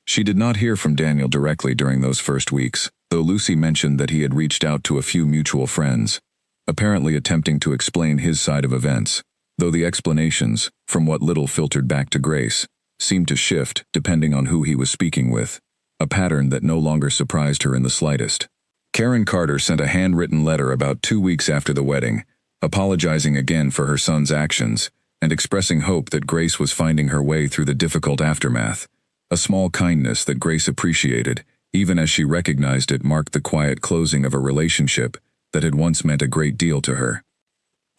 She did not hear from Daniel directly during those first weeks, though Lucy mentioned that he had reached out to a few mutual friends, apparently attempting to explain his side of events, though the explanations, from what little filtered back to Grace, seemed to shift depending on who he was speaking with, a pattern that no longer surprised her in the slightest. Karen Carter sent a handwritten letter about 2 weeks after the wedding, apologizing again for her son's actions and expressing hope that Grace was finding her way through the difficult aftermath, a small kindness that Grace appreciated, even as she recognized it marked the quiet closing of a relationship that had once meant a great deal to her.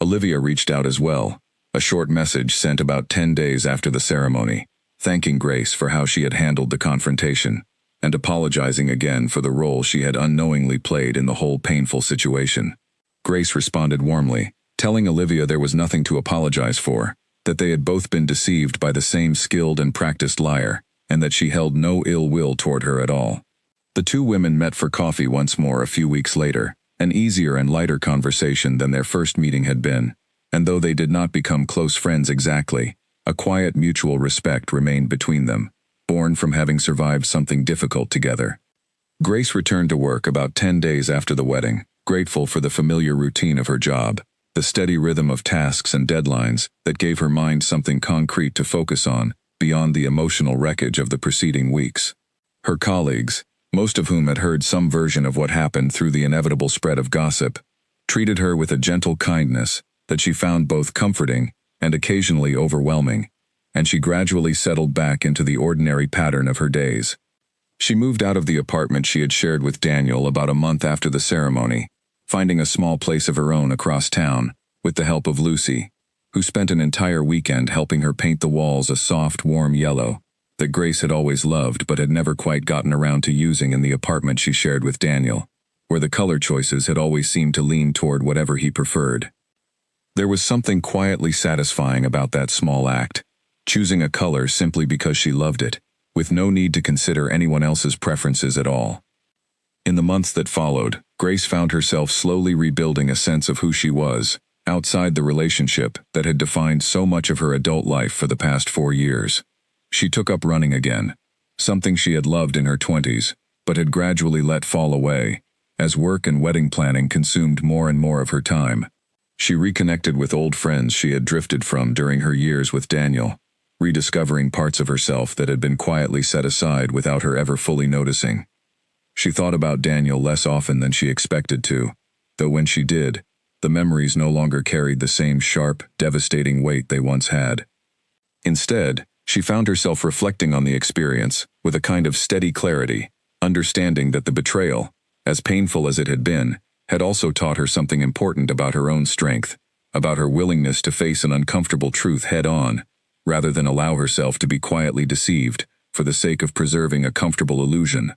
Olivia reached out as well, a short message sent about 10 days after the ceremony, thanking Grace for how she had handled the confrontation, and apologizing again for the role she had unknowingly played in the whole painful situation. Grace responded warmly, telling Olivia there was nothing to apologize for, that they had both been deceived by the same skilled and practiced liar, and that she held no ill will toward her at all. The two women met for coffee once more a few weeks later, an easier and lighter conversation than their first meeting had been, and though they did not become close friends exactly, a quiet mutual respect remained between them, born from having survived something difficult together. Grace returned to work about 10 days after the wedding, grateful for the familiar routine of her job, the steady rhythm of tasks and deadlines that gave her mind something concrete to focus on beyond the emotional wreckage of the preceding weeks. Her colleagues, most of whom had heard some version of what happened through the inevitable spread of gossip, treated her with a gentle kindness that she found both comforting and occasionally overwhelming, and she gradually settled back into the ordinary pattern of her days. She moved out of the apartment she had shared with Daniel about a month after the ceremony, finding a small place of her own across town, with the help of Lucy, who spent an entire weekend helping her paint the walls a soft, warm yellow that Grace had always loved but had never quite gotten around to using in the apartment she shared with Daniel, where the color choices had always seemed to lean toward whatever he preferred. There was something quietly satisfying about that small act, choosing a color simply because she loved it, with no need to consider anyone else's preferences at all. In the months that followed, Grace found herself slowly rebuilding a sense of who she was, outside the relationship that had defined so much of her adult life for the past 4 years. She took up running again, something she had loved in her 20s, but had gradually let fall away, as work and wedding planning consumed more and more of her time. She reconnected with old friends she had drifted from during her years with Daniel, rediscovering parts of herself that had been quietly set aside without her ever fully noticing. She thought about Daniel less often than she expected to, though when she did, the memories no longer carried the same sharp, devastating weight they once had. Instead, she found herself reflecting on the experience with a kind of steady clarity, understanding that the betrayal, as painful as it had been, had also taught her something important about her own strength, about her willingness to face an uncomfortable truth head-on, rather than allow herself to be quietly deceived for the sake of preserving a comfortable illusion.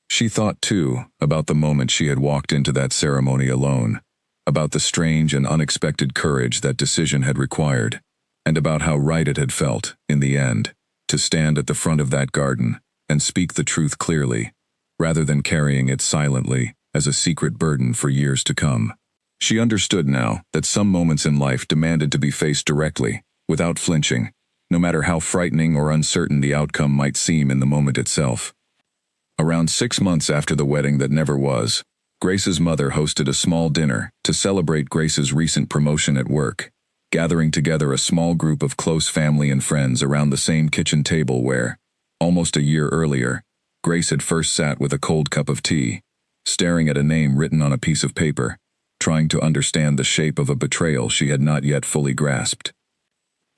She thought, too, about the moment she had walked into that ceremony alone, about the strange and unexpected courage that decision had required, and about how right it had felt, in the end, to stand at the front of that garden and speak the truth clearly, rather than carrying it silently as a secret burden for years to come. She understood now that some moments in life demanded to be faced directly, without flinching, no matter how frightening or uncertain the outcome might seem in the moment itself. Around 6 months after the wedding that never was, Grace's mother hosted a small dinner to celebrate Grace's recent promotion at work, gathering together a small group of close family and friends around the same kitchen table where, almost a year earlier, Grace had first sat with a cold cup of tea, staring at a name written on a piece of paper, trying to understand the shape of a betrayal she had not yet fully grasped.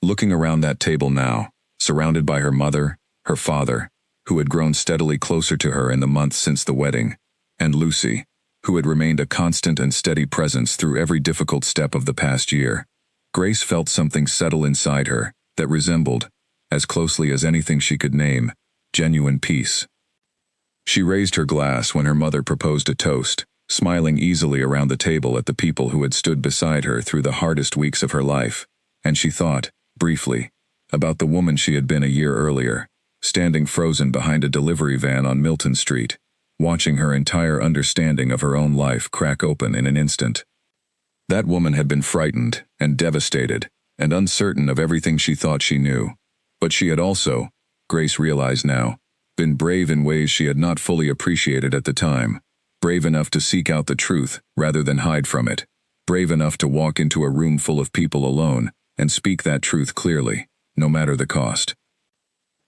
Looking around that table now, surrounded by her mother, her father, who had grown steadily closer to her in the months since the wedding, and Lucy, who had remained a constant and steady presence through every difficult step of the past year, Grace felt something settle inside her that resembled, as closely as anything she could name, genuine peace. She raised her glass when her mother proposed a toast, smiling easily around the table at the people who had stood beside her through the hardest weeks of her life, and she thought, briefly, about the woman she had been a year earlier, standing frozen behind a delivery van on Milton Street, watching her entire understanding of her own life crack open in an instant. That woman had been frightened and devastated and uncertain of everything she thought she knew, but she had also, Grace realized now, been brave in ways she had not fully appreciated at the time, brave enough to seek out the truth rather than hide from it, brave enough to walk into a room full of people alone and speak that truth clearly, no matter the cost.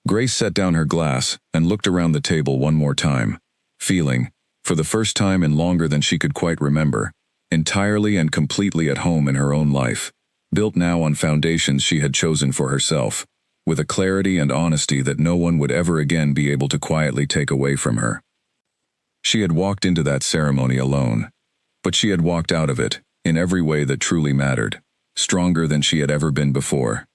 Grace set down her glass and looked around the table one more time, feeling, for the first time in longer than she could quite remember, entirely and completely at home in her own life, built now on foundations she had chosen for herself, with a clarity and honesty that no one would ever again be able to quietly take away from her. She had walked into that ceremony alone, but she had walked out of it, in every way that truly mattered, stronger than she had ever been before.